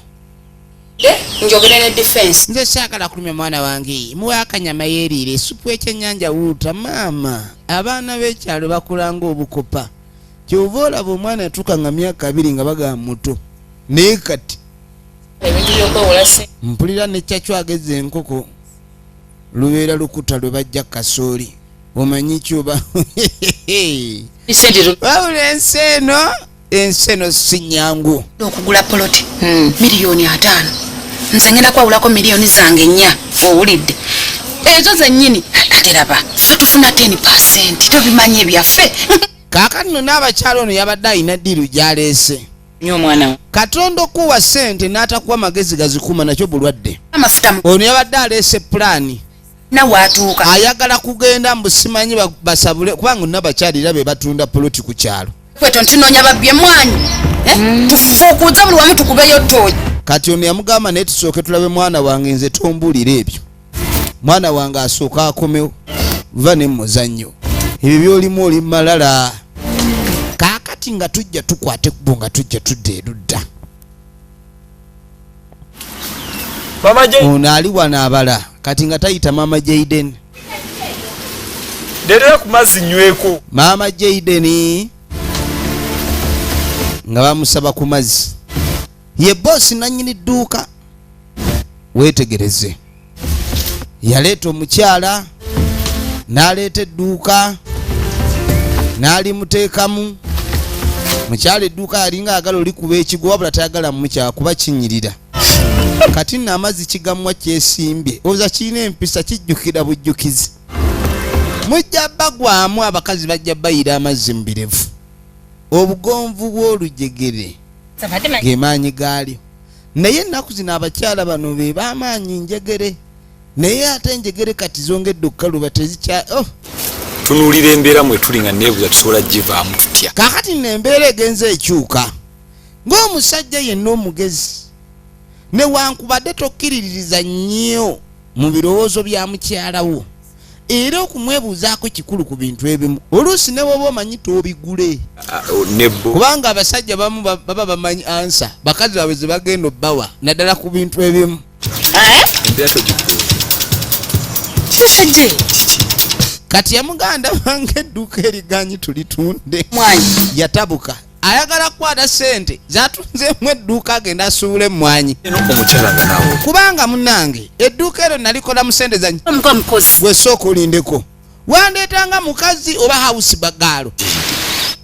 D: njogera ne defense
A: nze saagala kulumya mwana wange muwe akanyama yeeriire esupu ekyennyanja wuuta maama abaana b'ekyalo bakulanga obukopa kyova olaba omwana yatuuka nga myaka 2 nga bagamba muto naye kati
D: ebintu by'okwewola se
A: mpulira ne kyacwageza enkoko lubeera lukuta lwe bajja kasooli omanyi kyoba wabula ensi eno si nnyangu
F: okugula poloti miliyoni 5 nze ngenda kwawulako miliyoni zange 4 owulidde ezo zennyini ateraba ffe tufuna 10% tobimanyi ebyaffe
A: kaakati no n'abakyalo ono yabadde alina ddiiru gy'aleese
D: nyo omwana
A: Katonda okuwa sente n'atakuwa magezi gazikuma nakyo bulwadde
F: amafuta
A: ono yabadde aleese pulaani
F: nawe atuuka
A: ayagala kugenda mbusimanyi basabule kubanga n'abakyalira be batunda poloti ku kyalo
F: kweto ntunoonya babbye mwanyi tufuukuuza buli wamu tukubeyo ttooyi
A: kati ono yamugamba naye tusooke tulabe mwana wange nze tombuulira ebyo mwana wange asooka akomewo va ne muzannyo ebyo byolimu oli malala kaakati nga tujja tukwate ekkubo nga tujja tudde erudda ono ali wano abala kati nga tayita maama Jaden
G: nderera ku mazzi nyweko
A: maama Jaden nga bamusaba ku mazzi ye boosi nannyini dduuka weetegereze yaleeta omukyala n'aleeta edduuka n'alimuteekamu mukyala edduuka yalinga ayagala olikuba ekigo wabula tayagala mumukyala kuba kinyirira kati nno amazzi kigamwa kyesimbye oza kirina empisa kijjukira bujjukizi mujja bagwamu abakazi bajja bayira amazzi mu birevu obugonvu bw'olujegere gemaanyi gaalyo naye ennaku zino abakyala bano be bamaanyi njegere naye ate enjegere kati zongedde okukaluba tezikya
G: tunuulira embeera mwe tuli nga neebuuza tusobola givaamu tutya
A: kaakati nno embeera egenza ekyuka ng'omusajja yenna omugezi newankubadde tokkiriririza nnyo mu birowoozo bya mukyalawo era okumwebuuzaako kikulu ku bintu ebimu oluusi ne bwoba omanyi toobigule kubanga abasajja bamu baba bamanyi ansa bakazi baabwe ze bagenda obbawa naddala ku bintu ebimu. Kati yamuganda wange edduuka eriganyi tulitunde yatabuka ayagala kukwata sente zatunzeemu edduuka agenda asuubule emmwanyi kubanga munnange edduuka eryo nalikola mu sente zanyi gwe sooka olindeko wandeetanga mukazi oba hawusi bagaalo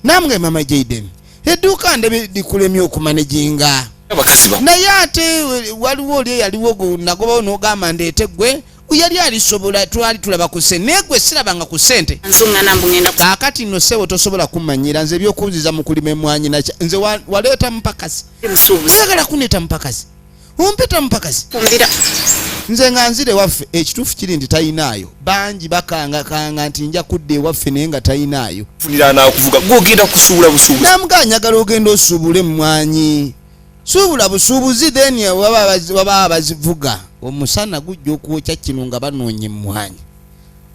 A: namwe mama Jaden edduuka ndebe likulemye okumanejinga naye ate waliwo oli eyaliwo nagobawo n'ogamba ndeete gwe yali alisobola twali tulaba ku sente naye gwe sirabanga ku sente kaakati nno sebo tosobola kumanyira nze ebyokubuziza mu kulima emmwanyi nakya nze waleeta mupakazi oyagala kuneeta mupakazi ompeta mupakazi nze nga nzire waffe ekituufu kiri nti tayinaayo bangi bakangakanga nti nja kudda ewaffe naye nga tayinaayo namugaa nyagala ogenda osuubule emmwanyi suubula busuubuzi then waba abazivuga omusana gujja okwokya kino nga banoonya emmwanyi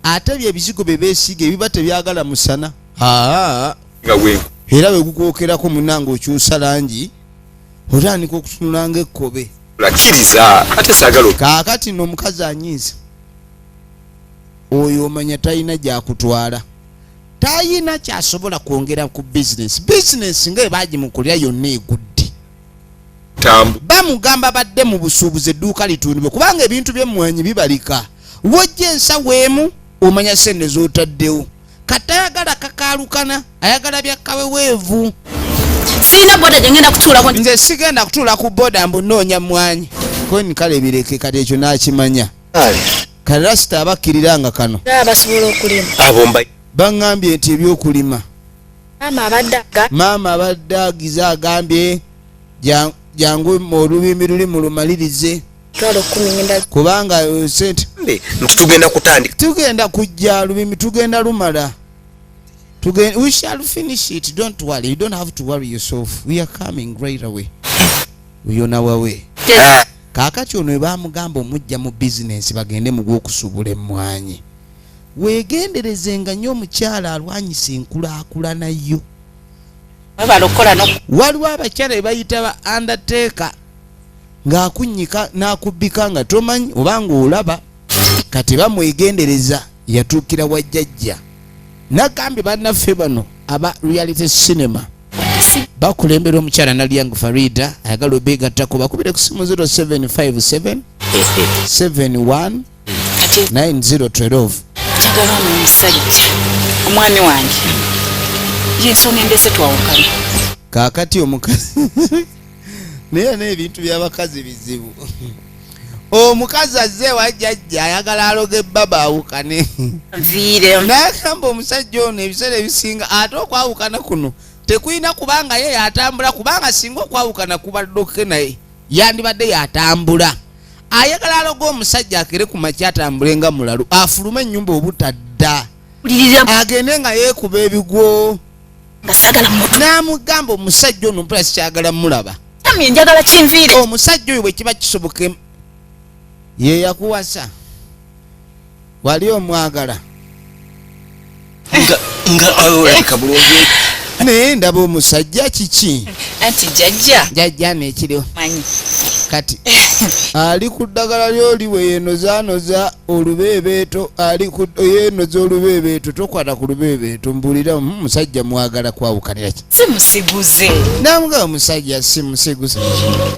A: ate byebizigo bye beesiga ebiba tebyagala musana era bwe gukwokerako munange okyusa langi otandika okutunulanga ekkobe kaakati nno omukazi anyiiza oyo omanya talina gyakutwala talina kyasobola kwongera ku bizinesi nga ebagimukolera yonna egudde bamugamba badde mu busuubuzi edduuka litundibwe kubanga ebintu by'emmwanyi bibalika wojja ensawo emu omanya sente z'otaddewo kati ayagala kakaalukana ayagala byakaweweevu
F: sina boda jengenda kutuulako
A: nze sigenda kutuula ku boda mbunoonya mmwanyi koni kale bireke kati ekyo nakimanya kale rasita abakkiriranga kano
E: basobola okulima
A: baŋŋambye nti ebyokulima maama abadde agiza agambye jangu olubimbi luli mu lumalirize kubanga sente tugenda kujja lubimbi tugenda lumala we shall finish it, don't worry, you don't have to worry yourself, we are coming right away, we on our way. Kaakati ono bamugamba omujja mu bizinesi bagende mu gwokusuubula emmwanyi weegenderezenga nnyo omukyala alwanyisa enkulaakulana yo. Waliwo abakyala bayita ba undertaker ng'akunnyika n'akubbika nga tomanyi obanga olaba kati bamwegendereza yatuukira wajjajja nagambye bannaffe bano aba reality cinema bakulembera omukyala Nalyangu Farida ayagala obeegattako bakubire ku simu 0757 71 9012.
F: Njagala omusajja omwami wange yensonga endese twawukana
A: kaakati omukazi naye n'ebintu by'abakazi bizibu omukazi azze wajjajja ayagala aloge baba awukane nagamba omusajja ono ebiseera ebisinga ate okwawukana kuno tekulina kubanga ye yatambula kubanga singa okwawukana kubaddoke naye yandibadde yatambula ayagala aloge omusajja akere ku makya atambulenga mulalu afulume ennyumba obutadda agende nga yeekuba ebigwo n'amugamba omusajja ono mpula sikyagala mulaba
F: njagala kinviire
A: omusajja oyo bwe kiba kisoboke ye yakuwasa wali omwagala
C: nga bulungi
A: naye ndaba omusajja kiki
F: anti
A: jjajja nekiriwo
F: manyi
A: kati ali ku ddagala lyoli we yenozanoza olubeebeeto ali yenoza olubeebeeto tokwata ku lubeebeeto mbulira musajja mwagala kwawukanira ki
F: simusiguze
A: namuga omusajja simusiguze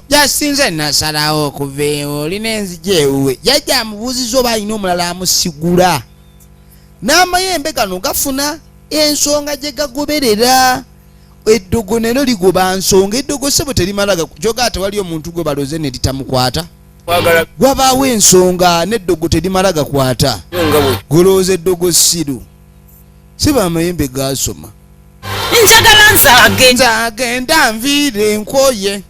A: jasinze nasalawo okuveewo olina enzija ewuwe jajja amubuuziza oba alina omulala amusigula n'amayembe gano gafuna ensonga gye gagoberera eddogo nero ligoba nsonga eddogo sebo terimalaga kyoga tewali omuntu gwe baloze ne litamukwata gwabaawo ensonga n'eddogo terimalaga kwata golooza eddogo siru siba amayembe gasoma
F: njagala
A: nzagenda nviire enkoye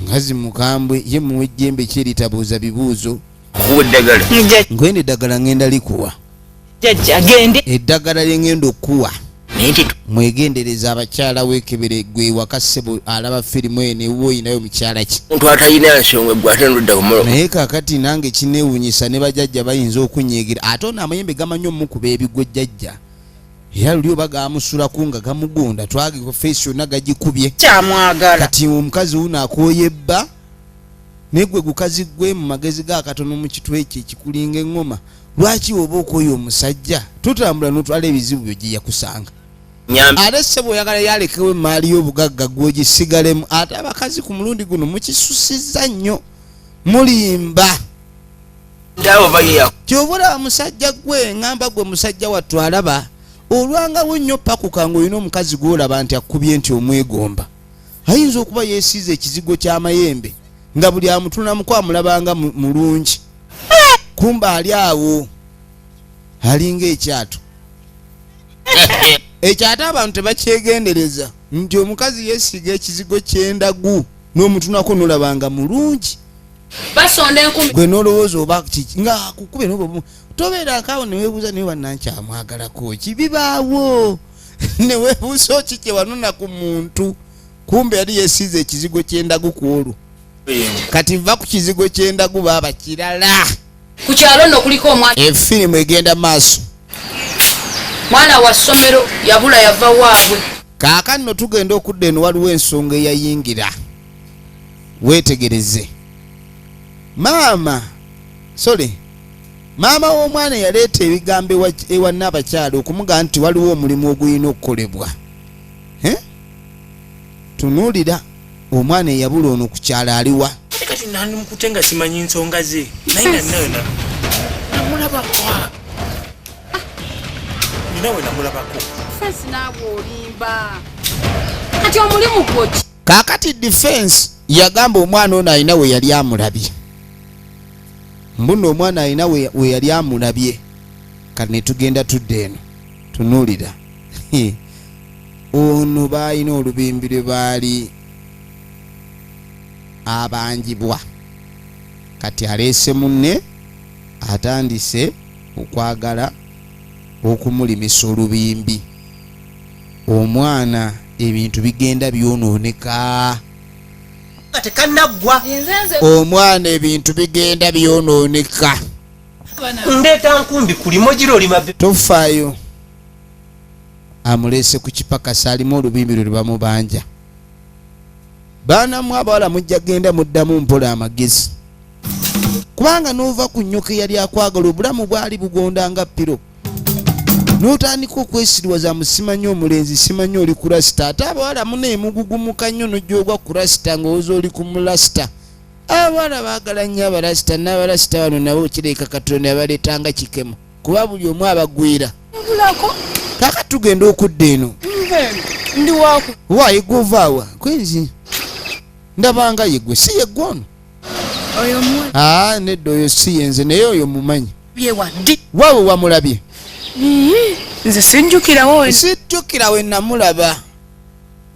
A: ngazi mukambwe ye muwejjembe kyeritabuuza bibuuzo ngwende eddagala ngenda likuwa
F: jjajja agende
A: eddagala lyengenda okuwa mwegendereza abakyala wekebere gwe wakasebo alaba firimu ene woyinayo mukyala ki
H: omuntu atalina nsonga gwe ate noludda kumulo
A: naye kakati nange kinewunyisa ne bajjajja bayinza okunyegira ate ono amayembe gamanyi omukuba ebigwo jjajja era luli oba gamusulaku nga gamugunda twageko feesi yonna gagikubye
F: kyamwagala
A: kati omukazi wuno akooyebba naye gwe gukazi gwe mu magezi gakatono mu kitwe ekyo ekikulinga eŋŋoma lwaki oba okwoyo omusajja tutambula n'otwala ebizibu byo gye yakusanga ate ssebo oyagala yalekewo emaali y'obugagga gwogisigalemu ate abakazi ku mulundi guno mukisusizza nnyo mulimba kyobulaba musajja gwe ŋŋamba gwe musajja wattu alaba olwangawo nnyo pakuka ng'olina omukazi gw'olaba nti akubye nti omwegomba ayinza okuba yeesiiza ekizigo ky'amayembe nga buli amutunamuko amulabanga mulungi kumba ali awo alinga ekyato ekyato abantu tebakyegendereza nti omukazi yeesiga ekizigo ky'endagu n'omutunako n'olabanga mulungi
F: basonda enkumi
A: gwe n'olowooza oba nga kukube nobo tobeera akaawo neweebuuza naye wannankyamwagalako kibibaawo neweebuuza okikye wanona ku muntu kumbe yali yeesiza ekizigo ky'endagu ku olwo kati va ku kizigo ky'endagu baaba kirala
F: ku kyalo nno kuliko omwana
A: efirimu egenda maaso
F: mwana wa ssomero yabula yava waabwe
A: kaakano nno tugenda okudda eno waliwo ensonga eyayingira weetegereze maama w'omwana yaleeta ebigambo ewa Nnabakyala okumugaa nti waliwo omulimu ogulina okukolebwa tunuulira omwana eyabula ono ku kyalo aliwa
I: kati nandi mukute nga simanyi nsonga ze naye nga ninawe namulabako ninawe namulabako
E: fensi naabwe olimba kati omulimu gwoki
A: kaakati defense yagamba omwana ono alina we yali amulabye mbuno omwana alina we yali amulabye kati ne tugenda tudde eno tunuulira ono baalina olubimbi lwe baali abanjibwa kati aleese munne atandise okwagala okumulimisa olubimbi omwana ebintu bigenda byonooneka
C: tekanaggwa
A: omwana ebintu bigenda byonooneka
C: ndeeta nkumbi kulimo girolimabe
A: tofaayo amuleese ku kipakasa alimu olubimbi lwe lubamubanja baana mu abawala mujja genda muddamu mpola amagezi kubanga n'ova ku nnyoka eyali akwagala obulamu bwali bugonda nga piro n'otandika okwesiriwaza musimanyi omulenzi simanyi oli ku lasita ate abawala muneemugugumuka nnyo n'ojjoogwa ku lasita ng'owoza oli ku mulasita abawala baagala nnyo abalasita n'abalasita bano nabo kireeka Katonda yabaleetanga kikemo kuba buli omu abagwira kaka tugenda okudda eno
E: ndi waako
A: waayigwa ovaawa kwenzi ndabanga yegwe si yegwe ono
E: oyo mwana
A: nedda oyo si yenze naye oyo mumanyi
F: byewaddi
A: waawe wamulabye
E: nze sinjukirawo
A: sijjukira we namulaba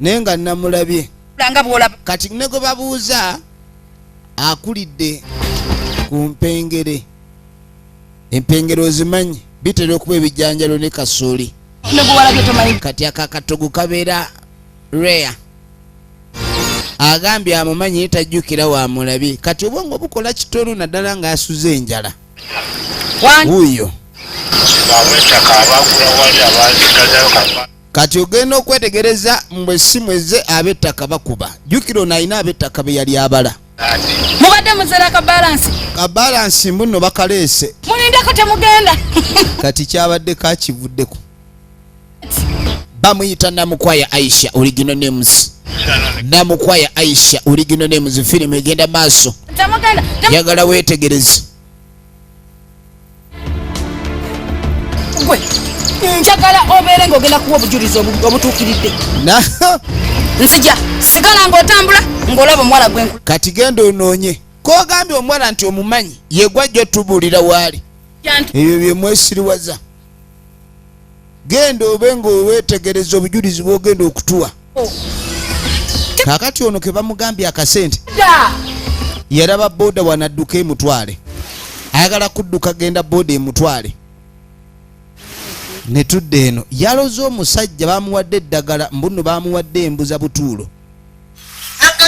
A: naye nga namulabye
F: langa bwolaba
A: kati ne gwe babuuza akulidde ku mpengere empengere ozimanyi bitera okuba ebijjanjalo ne kasooli
F: ne gwe walabye tomanyi
A: kati akakatogo kabeera rare agambye amumanyi ye tajjukira wamulabye kati obwongo bukola kitono naddala ng'asuze enjala wuuyo kati ogenda okwetegereza mbwe simweze ab'ettaka bakuba jjukira ono alina ab'ettaka be yali abala
F: mubadde muzera
A: kabalansi mbuno bakaleese
F: mulindeko temugenda
A: kati kyabadde kakivuddeko bamuyita Namukwaya Aisha original names Namukwaya Aisha original names firimu egenda maaso yagala weetegereze
F: gwe njagala obeere ng'ogenda kuwa obujulizi obutuukiridde nzija sigala ng'otambula ng'olaba omuwala gwenkulu
A: kati genda onoonye kogambye omuwala nti omumanyi yegwa jjo tubuulira waali ebyo byemwesiriwaza genda obe ng'oweetegereza obujulizi bw'ogenda okutuwa kakati ono ke bamugambye akasente yaraba booda wanadduka emutwale ayagala kudduka genda booda emutwale ne tudde eno yaloze omusajja bamuwadde eddagala mbuno bamuwadde embuza butuulo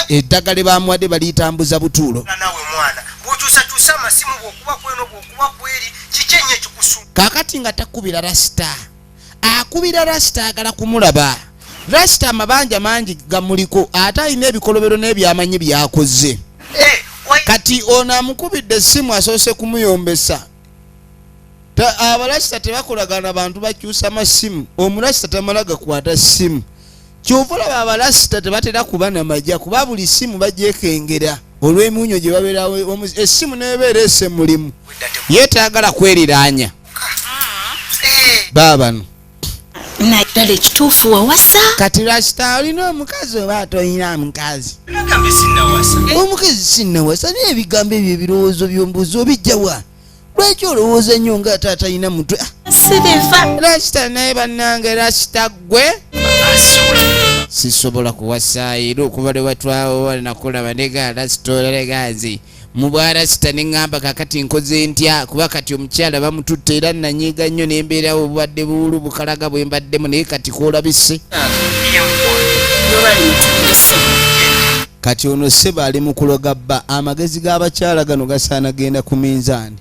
A: eddagala bamuwadde balitambuza butuulo
C: nawe mwana bw'okyusakyusa amasimu bw'okuba kweno bw'okuba kweri kiki ennyo ekikusuula
A: kaakati nga takubira rasita akubira rasita agala kumulaba rasita amabanja mangi gamuliko ate alina ebikolobero n'ebyamanyi byakoze kati ono amukubidde essimu asoose kumuyombesa abalasita tebakolagana bantu bakyusa amasimu omulasita tamala gakwata ssimu kyova olaba abalasita tebatera kuba namajja kuba buli ssimu bagyekengera olw'emiwunyo gye babeerawo essimu nebeera esse mulimu yeetagala kweriranya baabano
F: naddala ekituufu wawasa
A: kati rasita olina omukazi oba atoyina mukazi
C: nagambe sinnawasa
A: omukazi sinnawasa naye ebigambo ebyo ebirowoozo byombuzi obijjawa lwaki olowooza nnyo nga ate atalina mutwe
F: siriva
A: rasita naye bannange rasita gwe sisobola kuwasaayo era okuba lwe watwawo nakulaba nega rasita olalega nze mu bwarasita neŋŋamba kakati nkoze ntya kuba kati omukyala bamututte era nanyiiga nnyo nembeerawo obubadde buwulu bukalaga bwe mbaddemu naye kati koolabise kati ono seba ali mu kuloga bba amagezi g'abakyala gano gasaana genda ku minzaani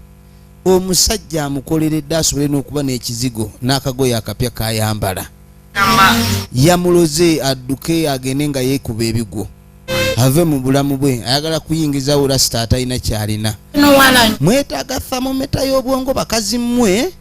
A: omusajja amukoleredde asobole n'okuba n'ekizigo n'akagoye akapya kayambala yamuloze adduke agende nga yeekuba ebigwo ave mu bulamu bwe ayagala kuyingizawo rasita atalina kyalina mwetaaga thamometa y'obwongo bakazi mmwe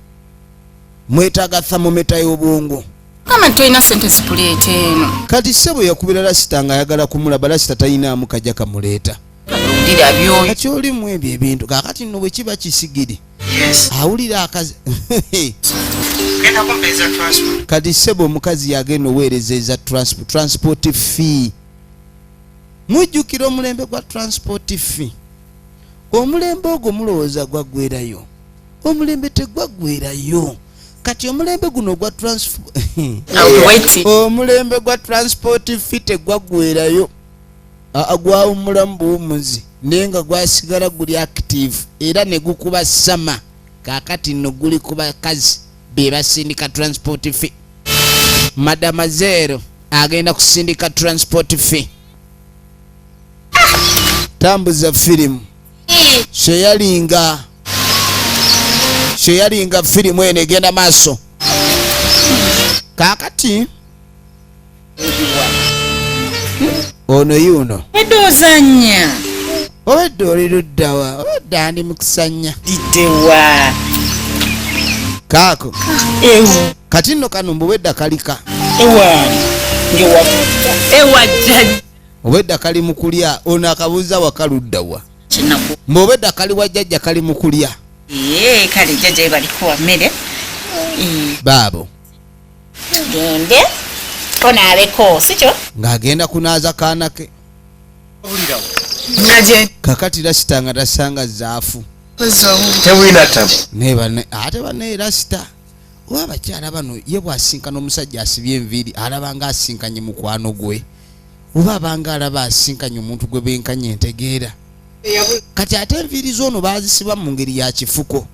A: mwetaaga thamometa y'obwongo
F: kama tolina sente zipuleeta eno
A: kati ssebo yakubira rasita nga ayagala kumulaba rasita talinaamu kajja kamuleeta
F: owulira byoyo
A: kati olimu ebyo ebintu kakati nno bwe kiba kisigiri awulira akazi kati ssebo omukazi yagenda oweereza transport fee mujjukira omulembe gwa transport fee omulembe ogwo mulowooza gwaggwerayo omulembe tegwaggwerayo kati omulembe guno gwa omulembe gwa transport fee tegwaggwerayo gwawumulamu buwumuzi naye nga gwasigala guli active era ne gukuba sama kakati nno guli ku bakazi be basindika transport fee madamazero agenda kusindika transport fee tambuza firimu sheyalinga firimu eno egenda maaso kakati ono yuno
F: edozanya
A: obadde oli luddawa obadde andi mu kusanya
F: diddewa
A: kaako kati nno kano mbubedda kalika
F: ewajja
A: obedda kali mu kulya ono akabuuza wakaluddawa mbobedda kali wajjajja kali mu kulya
F: kale jjajja balikuwa mmere
A: baabo
F: gende onaabeko sikyo
A: ng'agenda kunaaza kaana ke kakati rasita nga tasanga zaafu ate bane rasita oba abakyala bano ye bw'asinkana omusajja asibye enviiri alaba nga asinkanye mukwano gwe oba abanga alaba asinkanye omuntu gwe benkanye entegeera kati ate enviiri z'ono baazisiba mu ngeri ya kifuko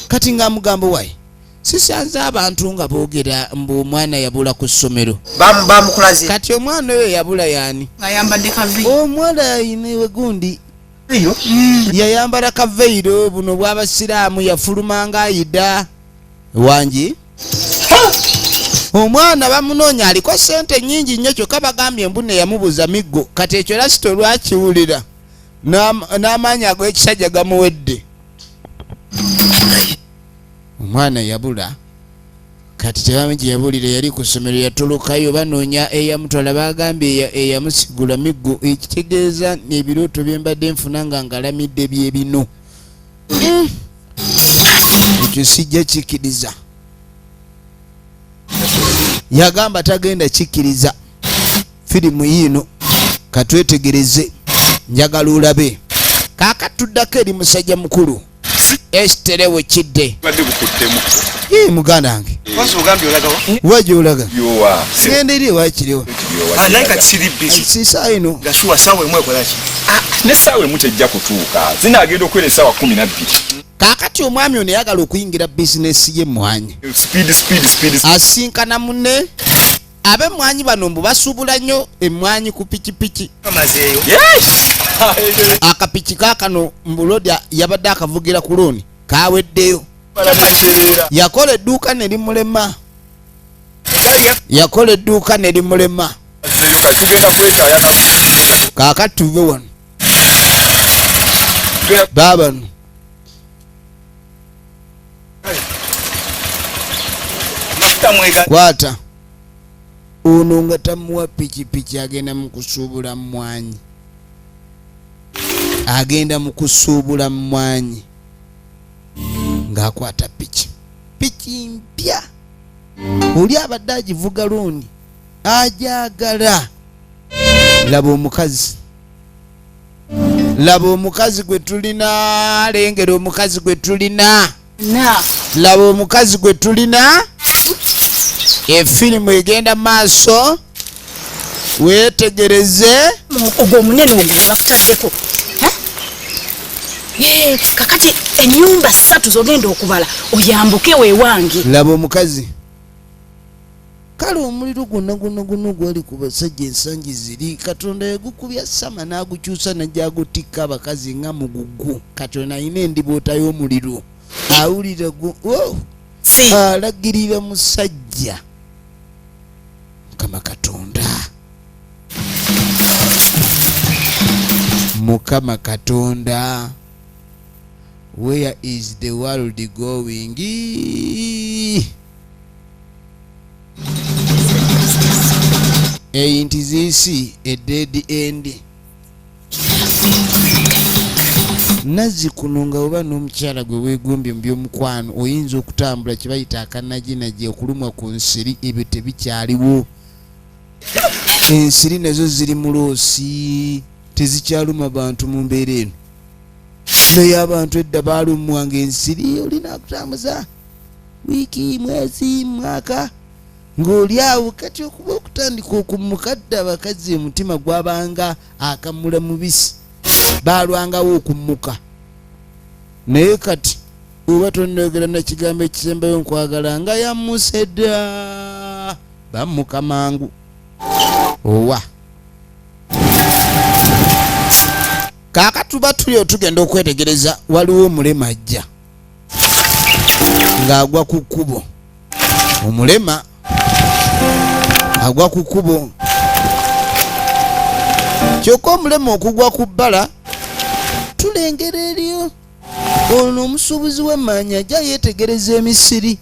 A: kati ng'amugamba wayi sisanze abantu nga boogera mbu omwana yabula ku ssomero
C: bamukulaze
A: kati omwana oyo yabula yaani
B: ngayambadde kavi
A: omwana yayinawe gundi yayambala kaveiro buno bw'abasiraamu yafulumanga ayida wangi omwana bamunoonya aliko sente nnyingi nnyo kyokka bagambye embuna yamubuza miggo kati ekyo rasita olwakiwulira n'amaanyi ag'ekisajja gamuwedde omwana yabula kati tebamanyi gye yabulira yali ku ssomero yatolokayo banoonya eyamutwala bagambye eyamusigula miggo ekitegeeza ebirooto bye mbadde nfuna nga ngalamidde bye bino ekyo sijja kikkiriza yagamba tagenda kikkiriza firimu yiino katwetegereze njagala olabe kaakatuddako eri musajja mukulu esiterewe kidde muganda wange wajja olaga genda eri ewakiriwo sisa ino
G: nesaawa emu tejja kutuuka zinagenda okwera esaawa 12
A: Kakati omwami ono yagala okuyingira bizinesi y'emmwanyi.
G: Speed.
A: Asinkana munne ab'emmwanyi bano mbu basuubula nnyo emmwanyi ku pikipiki.
I: Amazeeyo.
A: Akapiki kaakano mbulodya yabadde akavugira ku looni kaaweddeyo. Yakola edduuka ne limulema. Kaakati tuve wano. Baabano kwata ono nga tamuwa pikipiki agenda mu kusuubula mmwanyi. Ng'akwata piki mpya. Oli abadde agivuga looni ajagala. Laba omukazi gwe tulina. Lengera omukazi gwe tulina. Laba omukazi gwe tulina. Efirimu egenda maaso. Weetegereze.
F: Ogwo omunene ogwo nakutaddeko. Kakati ennyumba 3 zogenda okubala oyambuke weewange.
A: Laba omukazi. Kale omuliro gwonna gwali ku basajja ensangi ziri. Katonda yagukubya sama n'agukyusa najja gutikka abakazi nga mugugu. Katonda alina endiboota y'omuliro. Awulira alagirira musajja. Mukama Katonda. Where is the world going? Ain't this a dead end? Nazi kununga oba n'omukyala gwe weegombye mu by'omukwano oyinza okutambula kye bayita akanaginaji okulumwa ku nsiri. Ebyo tebikyaliwo. Ensiri nazo ziri mu loosi tezikyaluma bantu mu mbeera eno. Naye abantu edda baalumwanga ensiri. Olina akutambuza wiiki, mwezi, mwaka ng'oli awo. Kati okuba okutandika okumukadde abakazi omutima gwabanga akamula mubisi. Baalwangawo okummuka. Naye kati oba tonnogera na kigambo ekisembayo nkwagala nga yammuse dda bammuka mangu. Owa kaakatuba tuli otugenda okwetegereza. Waliwo omulema ajja ng'agwa ku kkubo. Omulema agwa ku kkubo. Kyokka omulema okugwa ku bbala tulengera eriyo. Ono omusuubuzi w'emmanyi ajja yeetegereza emisiri.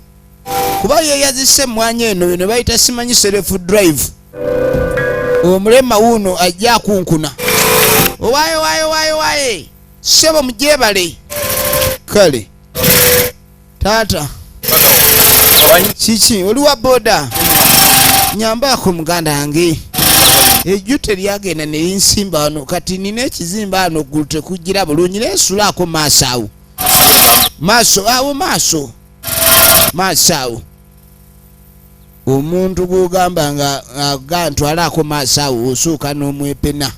A: Kuba yeeyazise emmwanyi eno ne bayita simanyi self drive. Omulema wuno ajja akunkuna. Owaaye sebo mujeebale. Kale taata kiki oli wa boda nyambaako muganda wange. Ejjute lyagenda ne linsimba wano. Kati nina ekizimba wano ggulu tekugira bulungi naye nsulaako maaso awo. Maaso awo. Omuntu gw'ogamba nga ntwalaako maaso awo osooka n'omwepena.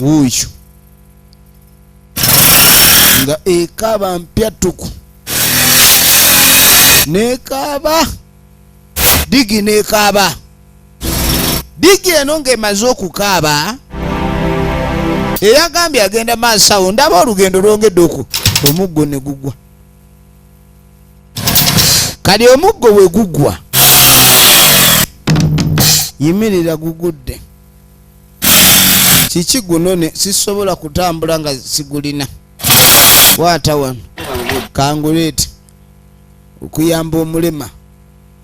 A: Wuuyo nga ekaaba mpyatuku. N'ekaaba digi n'ekaaba. Digi eno ng'emaze okukaaba eyagambye agenda maaso awo. Ndaba olugendo lwongedde okwo. Omuggo ne gugwa. Kali omuggo we gugwa yimirira gugudde. Kiki guno ne sisobola kutambula nga sigulina. Waata wano kanguleeti. Okuyamba omulema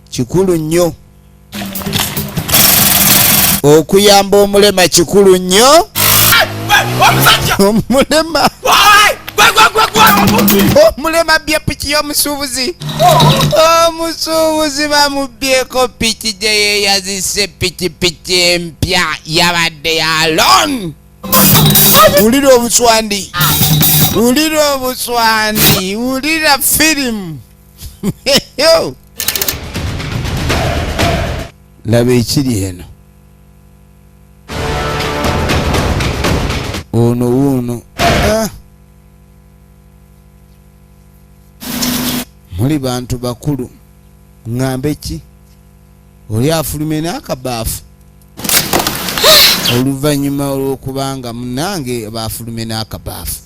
A: kikulu nnyo. Okuyamba omulema kikulu nnyo. Omulema omulema bye piki y'omusuubuzi. Omusuubuzi bamubbyeko piki gye yeeyazise. Pikipiki empya yabadde ya loan. Wulira obuswandi. Wulira firimu. Laba ekiri eno. Ono wuuno muli bantu bakulu ngambe ki oli afulume n'akabaafu oluvannyuma olw'okubanga munange baafulume n'akabaafu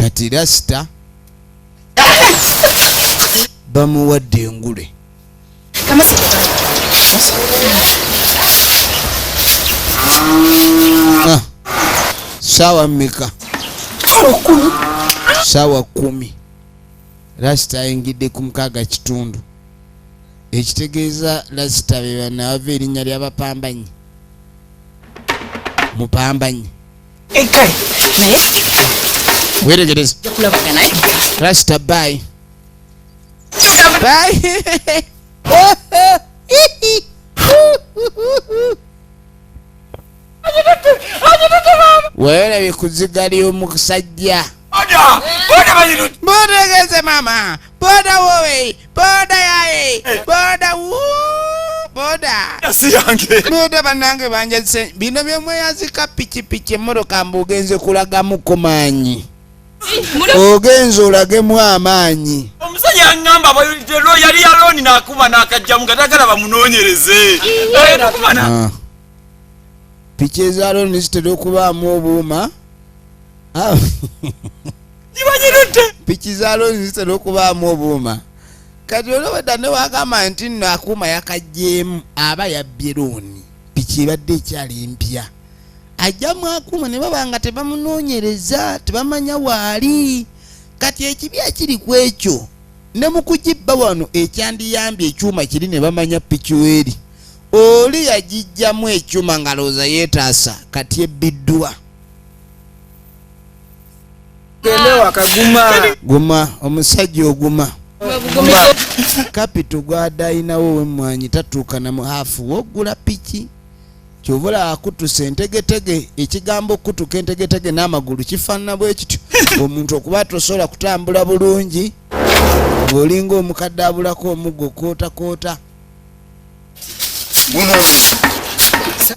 A: kati rasita bamuwadde engule saawa mmeka saawa 10 rasita ayingidde ku 6:00 ekitegeeza rasita be banaava erinnya ly'abapambanyi mupambanyi
F: Ekai naye
A: weregereza rasita bye bye weerabye kuziga ly'omusajja boodegeze mama boda wowe boda yaye boda boda banange banje bino byomweyazika pikipiki emmotoka mbugenze kulagamuko maanyi ogenze olagemu amaanyi
G: omusajja yaŋŋamba yali yalooni n'akuba n'akajjamu nga tagala bamunoonyereze
A: piki ezalooni zitera okubaamu obuuma piki zalooni zitera okubaamu obuuma kati olwobadda newagamba nti nno akuuma yakajjeemu aba yabbye looni piki ebadde ekyali mpya ajjamu akuuma ne baba nga tebamunoonyereza tebamanya waali kati ekibi ekiri ku ekyo ne mu kugibba wano ekyandiyambye ekyuma kiri ne bamanya piki weeri oli yagijjamu ekyuma nga looza yeetaasa kati ebbiddwa guma omusajja oguma kapito gwadayinawo wemwanyi tatuuka na muhaafu woggula piki kyobula akutuse entegetege ekigambo okutuka entegetege n'amagulu kifaanana bwe kityo omuntu okuba tosobola kutambula bulungi ng'olinga omukadde abulako omuggo kootakoota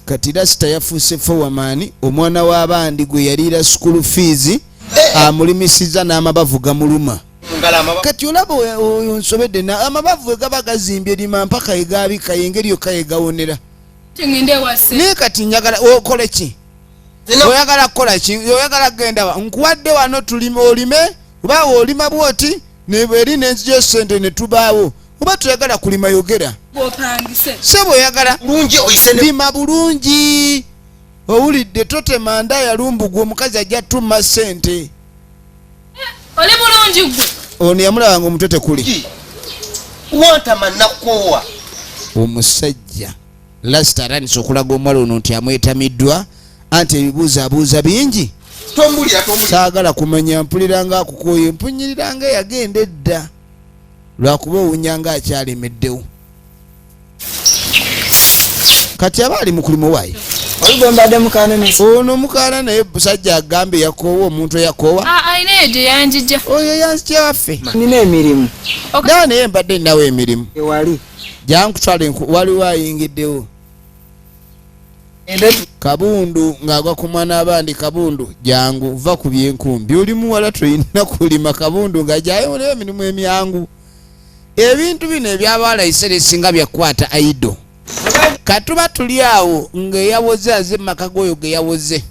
A: kati rasita yafuuse fowamaani omwana w'abandi gwe yaliira school fees amulimisiza n'amabavu gamuluma kati olaba oyo nsobedde amabavu we gaba gazimbye lima mpaka egaabika engeri yokka yegawonera naye kati njagala okole ki oyagala kukola ki oyagala kugenda nkuwadde wano tulime olime oba olima bwoti eri n'enzija sente ne tubaawo oba toyagala kulima yogera sebo oyagala lima bulungi owulidde totema nda yalumbugwa omukazi ajja tuma sente
E: oli bulungi gwe
A: ono yamulabanga omutwe tekuli
C: wantama nakoowa
A: omusajja lasita aranisa okulaga omuwala ono nti amwetamiddwa anti ebibuuzaabuuza bingi saagala kumanya mpuliranga akukooye mpunyiriranga yagenda edda lwakuba owunyanga akyalemeddewo kati aba ali mukulimu waayi ono mukaana naye musajja agambe yakoowa omuntu eyakoowa
E: alina eyo gye yanjijja
A: oyo yanzija waffe
J: nina emirimu
A: naye mbadde ninawo emirimu
J: ewali
A: jankutwale waliwo ayingiddewo kabundu ng'agwa ku mwana abandi kabundu jangu va ku byenkumbi oli muwala toyina kulima kabundu nga jayolewo emirimu emyangu ebintu bino ebyabawala ebiseera esinga byakwata aido katuba tuli awo ng'eyawoze aze mumaka g'oyo ge yawoze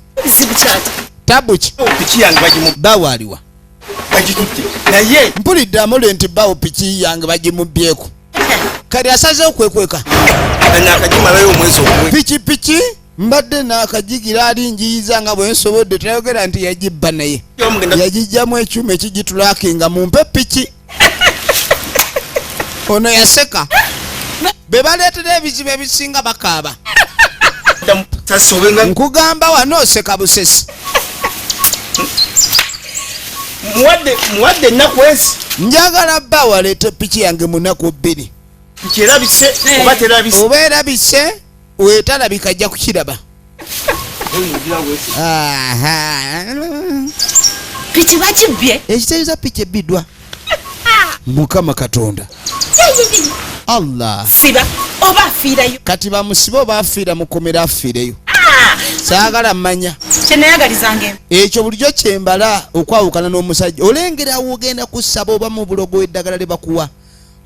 A: tabu ki
C: piki yange bagimu
A: bawo aliwa
C: bagitutte naye
A: mpulidde amule nti bawo piki yange bagimubbyeko kati asazeho kwekweka
C: nakagimalayo omwezi ogumwe
A: pikipiki mbadde n'akajigira alingiyiza nga bwe nsobodde tayogera nti yagibba naye yagijjamu ekyuma ekigitulakinga mumpe piki ono yaseka be baleetera ebizibu ebisinga bakaaba nkugamba wano oseka busesi
C: muwadde ennaku ezi
A: njagala bba waleete piki yange mu nnaku 2
C: nkyerabise oba terabise
A: oba erabise weetalabika ajja kukiraba
F: piki bakibbye
A: ekitegeeza piki ebbiddwa mukama katonda Allah
F: siba oba afiirayo
A: kati bamusibe oba afiira mukomera afiireyo saagala mmanya
F: kyenayagalizange
A: ekyo bulijjo kyembala okwawukana n'omusajja olengera wogenda kusaba oba mu bulogo eddagala lye bakuwa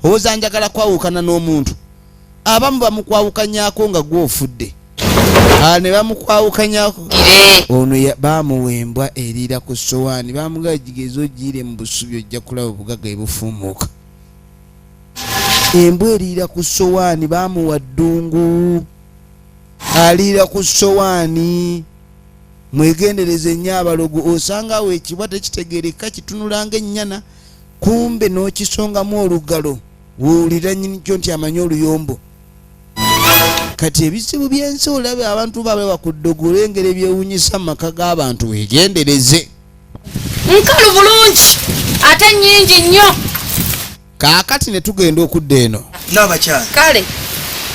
A: owoza njagala kwawukana n'omuntu abamu bamukwawukanyako nga gwofudde ne bamukwawukanyako ono bamuwembwa eriira ku sowaani bamugaa gigeza ogiire mu busubi ojja kulaba obugaga ebufuumuuka embwa eriira ku sowaani bamuwa ddungu aliira ku sowaani mwegendereze nnyo abalogo osangawo ekibwa tekitegereka kitunulanga ennyana kumbe n'okisongamu olugalo wuulira nnyini kyo nti amanyi oluyombo kati ebizibu byensi olabe abantu babe bakuddogo olengera ebyewunyisa mu maka g'abantu weegendereze
F: nkalu bulungi ate nnyingi nnyo
A: kaakati ne tugenda okudda eno
C: n'abakyala
F: kale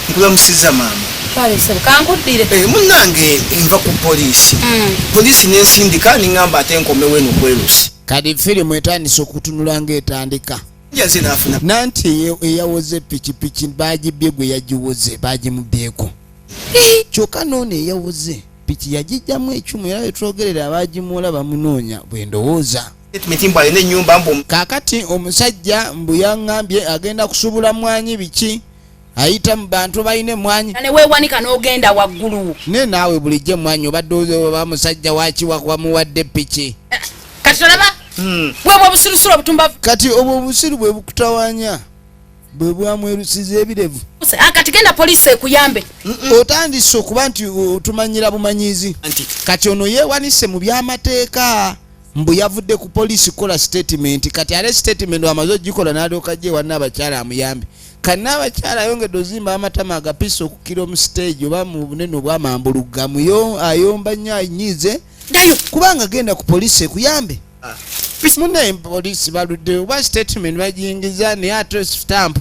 C: nkulamusiza maama
F: kale sebo kankuddire
C: munnange nva ku poliisi poliisi nensindika niŋŋamba ate nkomewo eno kwerusi
A: kati firimu etandise okutunula ng'etandika
C: njaze naafuna
A: nanti eyawoze pikipiki bagibbye gwe yagiwoze bagimubyeko kyokka noono eyawoze piki yagijjamu ekyuma era wetwogerera abagimuola bamunoonya bwe ndowooza
C: mbu alina ennyumba mbu
A: kaakati omusajja mbu yaŋŋambye agenda kusubula mwanyi biki ayita mu bantu balina emwanyi
F: neweewanika n'ogenda waggulu
A: ne naawe bulijjo emwanyi obadde oba musajja wakiwa wamuwadde piki
F: kati olaba bwebwo obusirusiru obutumbavu
A: kati obwo obusiru bwe bukutawanya bwe bwamwerusiza ebirevu
F: kati genda poliisi ekuyambe
A: otandise okuba nti otumanyira bumanyizi kati ono yeewanise mu byamateeka mbu yavudde ku poliisi kukola statement kati ale statement amaze ogikola n'alyoka gye ewa n'abakyala amuyambe kati n'abakyala ayongedde ozimba amatama agapisa okukira omu stage oba mu bunene obwamambulugamu ayomba nnyo ayinyize kubanga genda ku poliisi ekuyambe munaye poliisi baludde oba statement bagiyingiza naye ate stamp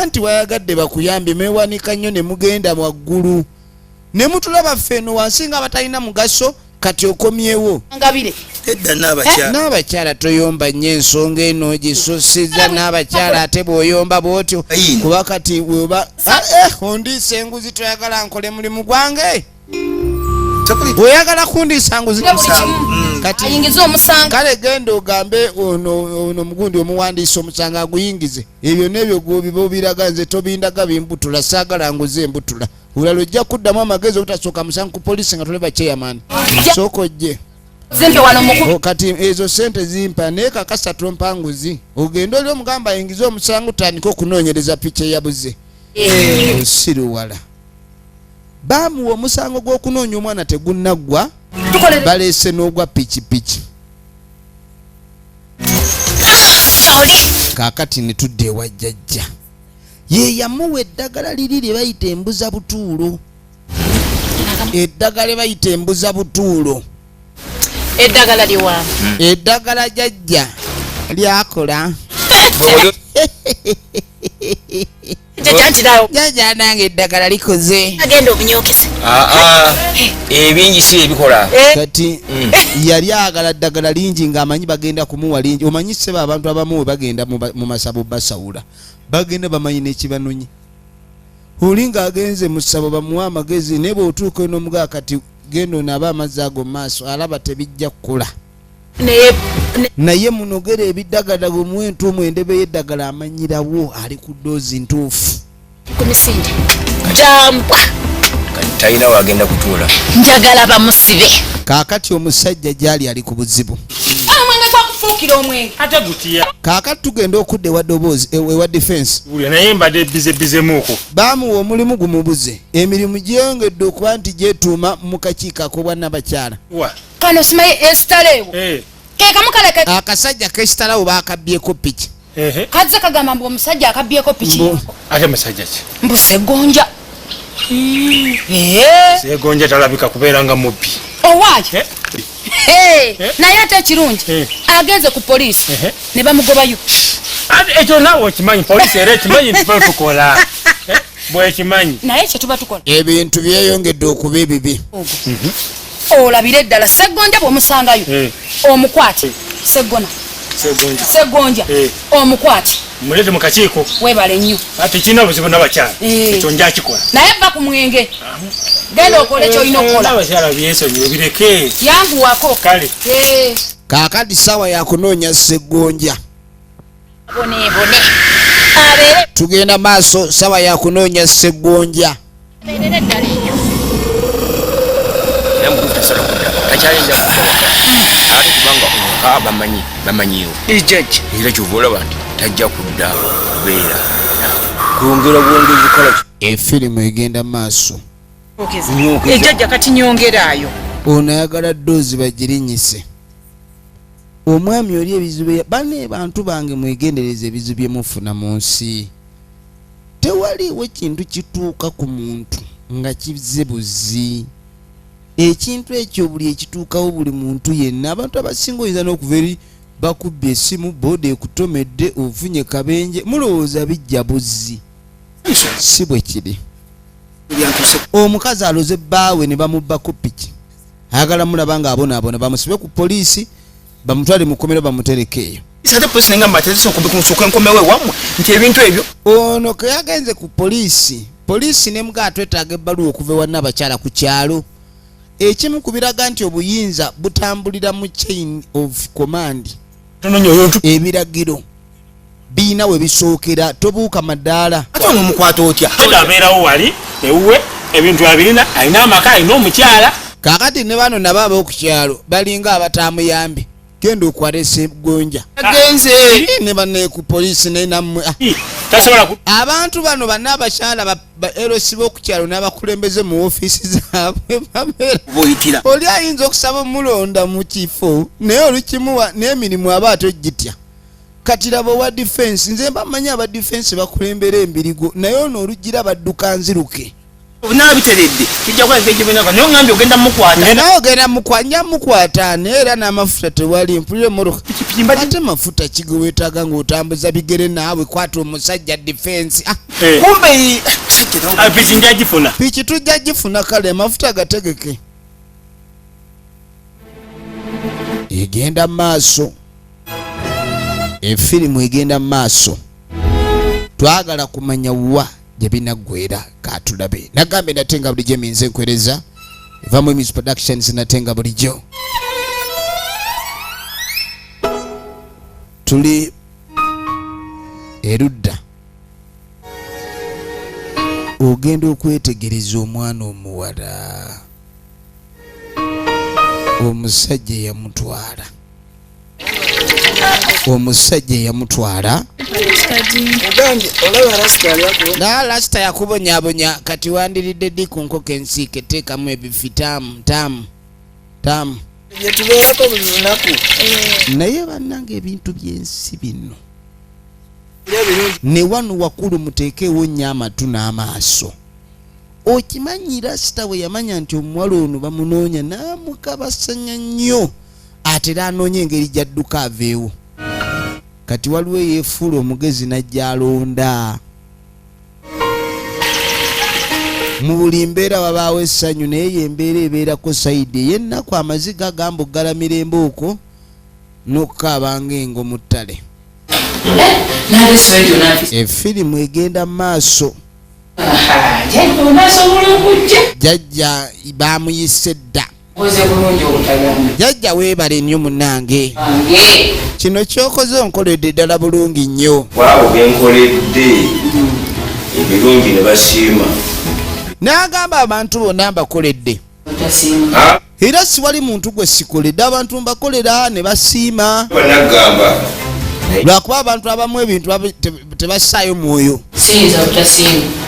A: anti wayagadde bakuyambye mewanika nnyo ne mugenda waggulu ne mutulaba ffeno wansi nga batalina mugaso kati okomyewo
F: ngabire
C: edda n'abakyala
A: toyomba nnyo ensonga eno ogisosiza n'abakyala ate bw'oyomba bw'otyo kuba kati weba ondiisa enguzi toyagala nkole mulimu gwange oyagala kundiisa nguzi kati
F: ayingize omusango
A: kale genda ogambe ono mugundi omuwandiisa omusango aguyingize ebyo n'ebyo gwobiba obiraga nze tobindaga bimbutula saagala nguzi embutula olala ojja kuddamu amagezi obutasooka musango ku poliisi nga toleba chairman sooka ojje
F: zimpe wano mukubi
A: kati ezo sente zimpa naye kakasa tompa nguzi ogenda oli omugamba ayingize omusango tandika okunoonyereza piki eyabuze osiruwala bamuwa omusango gw'okunoonya omwana tegunnaggwa baleese n'ogwa pikipiki kaakati ne tudda ewa jjajja ye yamuwa eddagala liri lye bayita embuza butuulo eddagala lye bayita embuza butuulo
F: eddagala liwamu
A: eddagala jjajja lyakola jjajja nange eddagala likoze
F: agenda obunyokese
H: ebingi si ebikola
A: kati yali agala ddagala lingi ng'amanyi bagenda kumuwa lingi omanyi seba abantu abamu we bagenda mu masabo basawula bagenda bamanyi n'ekibanonyi oli ng'agenze mu ssabo bamuwa amagezi naye bw'otuuka eno omugaa kati genda onaaba amazzi ago mu maaso alaba tebijja kukola naye munogera ebiddagala bwemuwa entuumu endebe y'eddagala amanyirawo ali ku ddoozi ntuufu
F: ku misinde jambwa
H: talina wagenda kutuula
F: njagala bamusibe
A: kaakati omusajja gyali ali ku buzibu
F: omwenge gwakufuukira omwenge
I: ate gutya
A: kaakati tugenda okudda ewa ddoboozi ewa defense
I: ulya naye mbadde bizebizemu
A: baamuwa omulimu gumubuze emirimu gyeyongedde okuba nti gyetuuma mu kakiiko ak'obwannabakyala
F: kano simaye esitaleewo kekamukaleke
A: akasajja kesitalawo baakabbyeko piki
F: kazze kagamba mbu omusajja akabbyeko piki
I: ate musajja ki
F: mbu Ssegonja
I: Ssegonja talabika kubeera nga mubbi
F: owaki naye ate ekirungi agenze ku poliisi ne bamugobayo
I: ekyo naawe okimanyi poliisi era ekimanyi ntuba tukola bwekimanyi
F: naye kye tuba tukola
A: ebintu byeyongedde okuba ebibi
F: olabire eddala Ssegonja bw'omusangayo omukwate Ssegonja omukwate
I: mulete mu kakiiko
F: webale nnyo
I: ati kina buzibu n'abakyala ekyo njakikola
F: naye va ku mwenge genda okole kyolina okukola
I: abakyala byensonyiwe bireke
F: yanguwako
I: kale
A: kaakati ssaawa yakunoonya Ssegonja
F: boneebone
A: tugenda maaso ssaawa yakunoonya Ssegonja
F: abeerera eddala eyo
H: takyayinza ate kubanga omuka bamanyiwo
C: ijajja
H: era kyova olaba nti tajja kudda kubeera kwongera bwongezi kola
A: efirimu egenda maaso
F: ejjajja kati nyongeraayo
A: ono ayagala ddoozi bagirinyise omwami oli ebizibu bane bantu bange mwegendereza ebizibu bye mufuna mu nsi tewaliwo ekintu kituuka ku muntu nga kize buzi ekintu ekyo buli ekituukawo buli muntu yenna abantu abasinga oyinza n'okuva eri bakubbye essimu booda ekutomedde ofunye kabenje mulowooza bijja buzzi si bwe kiri omukazi aloze bbaawe ne bamubbako piki ayagala mulaba nga abonaabona bamusibe ku poliisi bamutwale mu kkomero bamutereke eyo
C: ate polisi nenga mbatezesa okusuka enkomewo ewammwe nti ebintu ebyo
A: ono ke yagenze ku poliisi ne mga atwetaaga ebbaluwa okuva ewanna abakyala ku kyalo ekimu ku biraga nti obuyinza butambulira mu chain of command ebiragiro biina we bisookera tobuuka madaala
C: ate ono omukwata otya
I: abeerawo wali ewuwe ebintu abirina alina amaka alina omukyala
A: kaakati ne bano nabo ab'okukyalo balinga abatamuyambe genda okwala Ssegonja
C: agenze
A: ne banne ku poliisi naye nammwe
I: tasobola
A: abantu bano banna abakyala ba LC b'okukyalo n'abakulembeze mu woofiisi zaabwe
C: boyitira
A: oli ayinza okusaba omulonda mu kifo naye olukimuwa n'emirimu aba atogitya kati laba owa defense nze mbamanyi aba defense bakulembera embirigo naye ono olugira badduka nziruke
C: nabiteredde kijja kwa ngeje benaka naye ngambye ogenda mukwata
A: naye ogenda mukwanya mukwata era n'amafuta tewali mpulire moroka ate mafuta kigewetaaga ng'otambuza bigere naawe kwata omusajja defense
C: kumbe
I: piki njagifuna
A: piki tujja gifuna kale amafuta gategeke egenda maaso efirimu egenda maaso twagala kumanya wa gye binaggwera katulabe nagambe natenga bulijjo eminze enkwereza evamu Emis Productions natenga bulijjo tuli erudda ogenda okwetegereza omwana omuwala omusajja yamutwala lasita yakubonyabonya kati wandiridde ddi ku nkoko ensiike teekamu ebifi tamu
C: yetubeerako buli lunaku
A: naye bannange ebintu by'ensi bino ne wano wakulu muteekeewo nnyo amatu n'amaaso okimanyi lasita bwe yamanya nti omuwala ono bamunoonya n'amukabasanya nnyo ate era anoonya engeri gyadduka aveewo kati waliwo yeefuula omugezi najja alonda mu buli mbeera wabaawo essanyu naye yembeera ebeerako sayidi ey'ennaku amaziga agamba oggala mirembe okwo n'okukaabanga engo mu ttale efirimu egenda maaso jjajja baamuyise dda jjajja weebale nnyo munnange kino kyokoze onkoledde ddala bulungi nnyo
H: wabo byenkoledde ebirungi ne basiima
A: n'agamba abantu bonna mbakoledde era siwali muntu gwe sikoledde abantu mbakolera ne basiima
H: banagamba
A: lwakuba abantu abamu ebintu tebassaayo mwoyo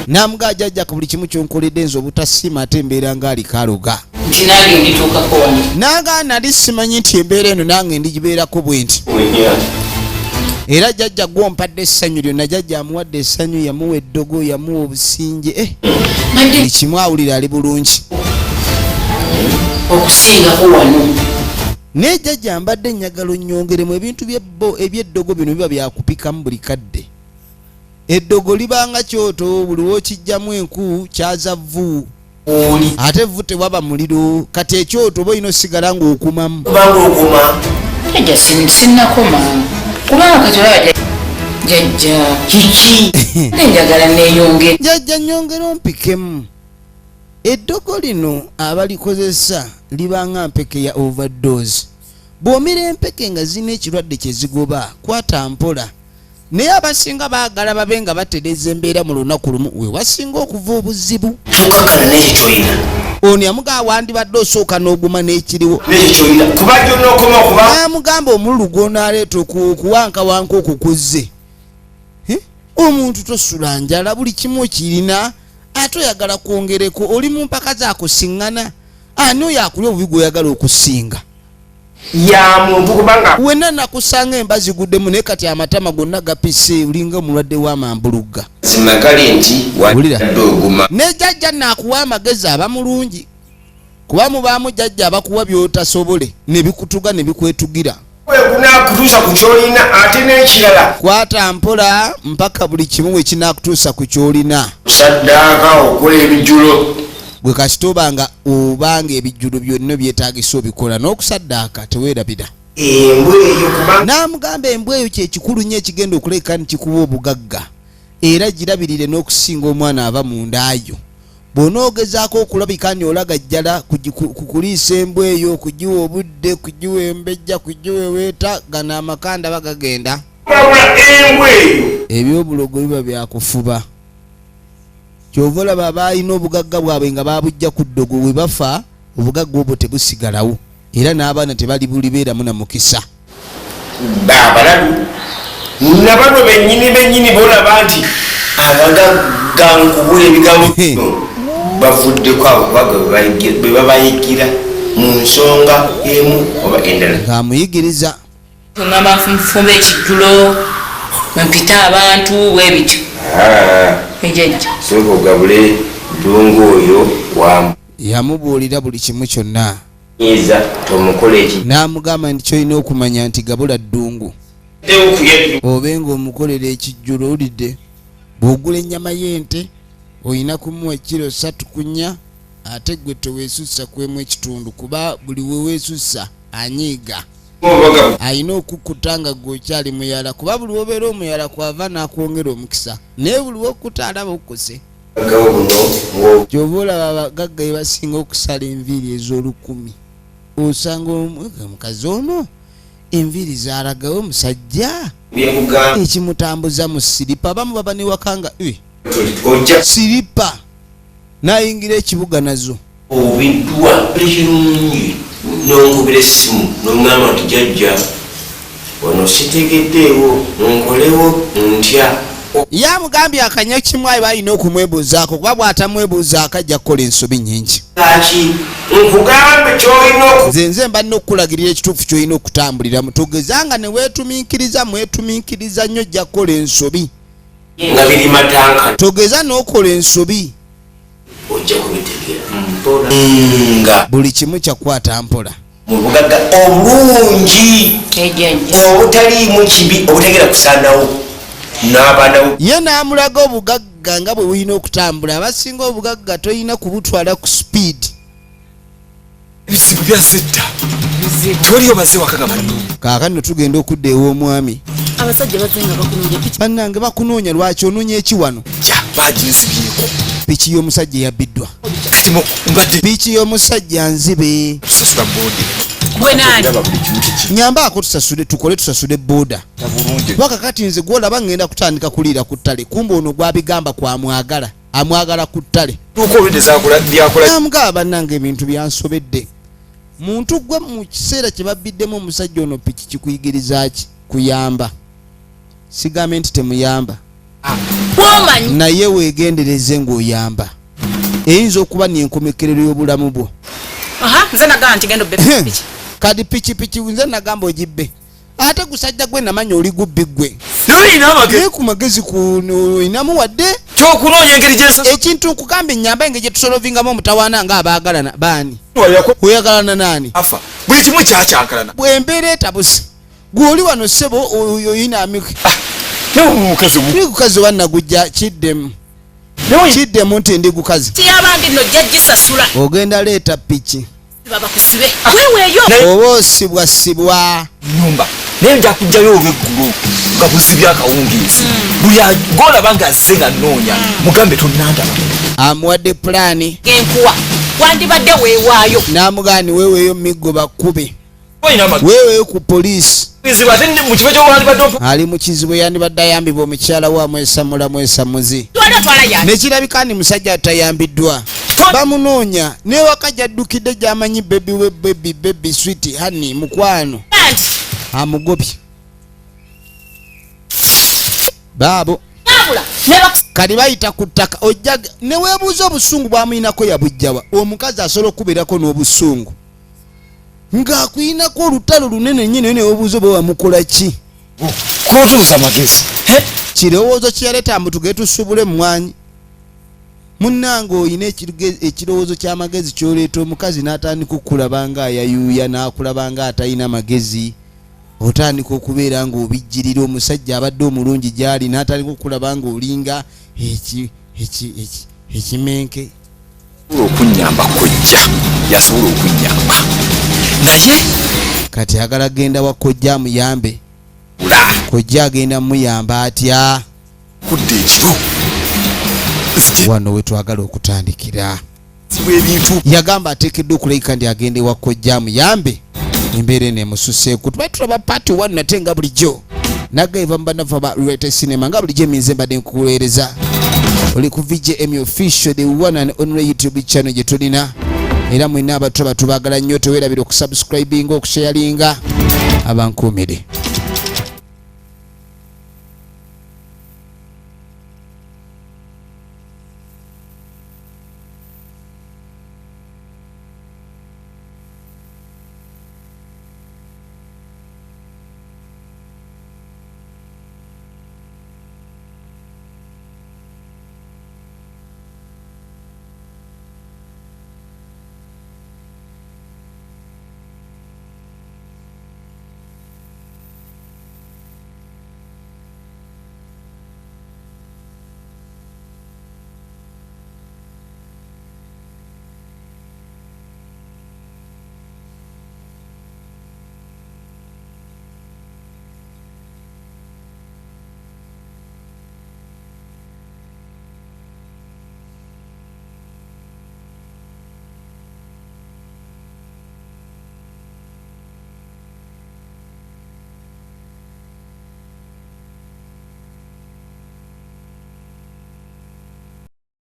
A: namugaa jjajja ku buli kimu kyonkoledde nze obutasiima ate embeera ng'aliko aloga nange nali simanyi nti embeera eno nange ndigibeerako bwe nti era jjajja gwompadde essanyu lyonna jjajja amuwadde essanyu yamuwa eddogo yamuwa obusinge buli kimu awulira ali bulungi
D: okusingako wano
A: naye jjajja mbadde ennyagalo nnyongeremu ebintu ebyeddogo bino biba byakupikamu buli kadde eddogo libanga kyoto buli wookijjamu enku kyaza vvu ate vvu tewaba muliro kati ekyoto oba olina osigala ng'okumamu
D: sinakoma kubanga kati olaba jajja kiki nenjagala neeyonge
A: jajja nyongera ompikemu eddogo lino abalikozesa libanga mpeke ya overdose bw'omira empeke nga zina ekirwadde kye zigoba kwata mpola naye abasinga baagala babe nga batereza embeera mu lunaku lumu we wasinga okuva obuzibu
H: tukakala nekyo kyoyina
A: ono yamugaa wandibadde osooka n'oguma n'ekiriwo
H: nekyo kyoyina kuba gyonokoma kuba
A: amugamba omululu gw'onaaleeta okuwankawanka okukuzze omuntu tosula njala buli kimu okirina ate oyagala kwongereko oli mu mpaka zakusiŋŋana ani oyo akulya obubi gweoyagala okusinga
H: ya muntu kubanga
A: wenna nakusanga emba ziguddemu naye kati amatama gonna gapise olinga omulwadde w'amambulugga
H: simakali nti wadde oguma
A: ne jjajja naakuwa amagezi aba mulungi kuba mubaamu jjajja abakuwa by'otasobole ne bikutuga ne bikwetugira
H: kunakutuusa ku kyolina ate n'ekirala
A: kwata mpola mpaka buli kimu we kinaakutuusa ku kyolina
H: saddaaka okola ebijjulo
A: bwe kasita obanga ebijjulo byonna byetaagisa obikola n'okusaddaaka teweerabira
H: embwa eyo kubanga
A: n'amugamba embwa eyo kyekikulu nnyo ekigenda okuleka nikikuba obugagga era girabirire n'okusinga omwana ava mu ndaayo bw'onoogezaako okulabika ni olaga jjala kukuliisa embwa eyo okugiwa obudde kugiwa embejja kugiwa eweeta gano amakanda bagagenda
H: embwa eyo
A: ebyobulogo biba byakufuba kyova olaba abalina obugagga bwabwe nga babujja ku ddogo we bafa obugagga obwo tebusigalawo era n'abaana tebali bulibeeramu na mukisa
H: abalalu nabano bennyini bolaba nti abagagga nkubula ebigambo bavuddeko abo bwe babayigira mu nsonga emu oba endala
A: ng'amuyigiriza
D: tungamba nfumba ekijjulo mpita abantu bwebityo ejajja
H: soka ogabule ddungu oyo wamu
A: yamubuulira buli kimu kyonna
H: iza tomukola eki
A: n'amugamba nti kyolina okumanya nti gabula ddungu obe ng'omukolera ekijjulo owulidde bw'ogula ennyama y'ente olina kumuwa kiro 3 ku 4 ate gwe teweesussa kwemu ekitundu kuba buli weweesussa anyiiga alina okukkuta nga gwe okyali muyala kuba buli wobeera omuyala kwava n'akwongera omukisa naye buli wokkuta alaba okkuse kyova olaba abagagga be basinga okusala enviiri ez'olukumi osanga omukazi ono enviiri zaalagawo omusajja ekimutambuza mu siripa abamu baba newakanga siripa nayingira ekibuga nazo
H: obiddwa ekirungi nonkubira essimu nongamba nti jajja wano sitegeddeewo nonkolewo ntya
A: yamugambye akanya kimu ayo balina okumwebuuzaako kuba bw'atamwebuuzaako ajja kukola ensobi nyingi
H: laki nkugambe kyolina
A: nze mba nina okukulagirira ekituufu kyolina okutambuliramu togezanga ne weetumiikiriza nnyo ojja kukola ensobi
H: nga biri matanka
A: togeza n'okola ensobi
H: ojja kubitegeera nga
A: buli kimu kyakwata mpola
H: mu bugagga obulungi obutaliimu kibi obutegera kusaanawo n'abaanawo
A: ye n'amulaga obugagga nga bwe bulina okutambula abasinga obugagga tolina kubutwala ku sipiidi
G: ebizibu byazedda toliyo maze wakaga banno
A: kaakano tugenda okudda ew'omwami
E: abasajja bazenga bakunoonya piki
A: bannange bakunoonya lwaki onoonya eki wano
G: ja baginzibyeko
A: piki y'omusajja yabbiddwa
G: kati mbadde
A: piki y'omusajja nzibe
G: tusasula boodi
E: gwe naani
A: nyambaako tusasule booda wakakati nze gwolaba ngenda kutandika kuliira ku ttale kumba ono gwabigamba kwamwagala amwagala ku ttale amugaba bannange ebintu byansobedde muntu gwe mu kiseera kye babbiddemu omusajja ono piki kikuyigiriza ki kuyamba sigambe nti temuyamba
E: bwomanyi
A: naye weegendereze ng'oyamba eyinza okuba nenkomekerero y'obulamu bwo
E: nze nagamba nti genda obbe piki
A: kadi pikipiki nze nagamba ogibbe ate gusajja gwe namanya oli gubbi gwe naye ku magezi inamu wadde
G: kyokunoonya engeri gyensasa
A: ekintu nkugamba ennyamba engeri gye tusolovingamu omutawaana nga abaagalana baani oyagalana naani
G: afa buli kimu kyakyankalana
A: bw'embeera etabuse gw'oli wano ssebo oyinamike
G: mukazi
A: gukazi oba nagujja kiddemu nti ndi gukazi
E: tiyabandi nno jja gisasula
A: ogenda leeta piki
F: baba kusibe weweeyo
A: oba osibwasibwa
G: nyumba naye nja kujjayo olweggulu nga buzibya akawungeezi buli golaba nga azze nga nnoonya mugambe tonnandaba
A: amuwadde pulaani
F: genkuwa wandibadde weewaayo
A: n'amugani weeweeyo miggo bakube
G: olina amagezi
A: weeweeyo ku poliisi
G: ate mu kifo ky'owandibadde
A: ali mu kizibu yandibadde ayambibwa omukyala wa mwesamuzi
F: twala
A: nekirabika ni musajja atayambiddwa bamunoonya newaka gyaddukidde gyamanyi bebi we bebi switi hani mukwano amugobye baabo kati bayita ku ttaka ojja neweebuuza obusungu bwamuyinako yabujjawa omukazi asobola okubeerako n'obusungu ng'akuyinako olutalo lunene nnyini neweebuuza oba wamukola ki
G: kutuusa amagezi
A: kirowoozo kyeyaleeta mbu tugee tusubule mmwanyi munnange oyina ekirowoozo ky'amagezi kyoleeta omukazi n'atandika okulaba nga ayayuuya n'akulaba nga atalina magezi otandika okubeera ng'obijjirira omusajja abadde omulungi gy'ali n'atandika okulaba ng'olinga ekimenke
G: okunyamba kojja yasobola okunyamba naye
A: kati agala genda wa kojja amuyambe kojja agenda muyamba atya
G: kudde ekiro
A: wano we twagala okutandikira
G: ebintu
A: yagamba ateekeddwa okulabika ndi agende wa kojja amuyambe embeera eno emususeeku tubaye tulaba paati 1 nate nga bulijjo nagaiva mubanafa ba Rete Cinema nga bulijjo eminze mbadde nkuweereza oli ku VJM official the one and only YouTube channel gye tulina era mwenna abato batubagala nnyo teweerabira okusubscribinga okusharinga abankuumire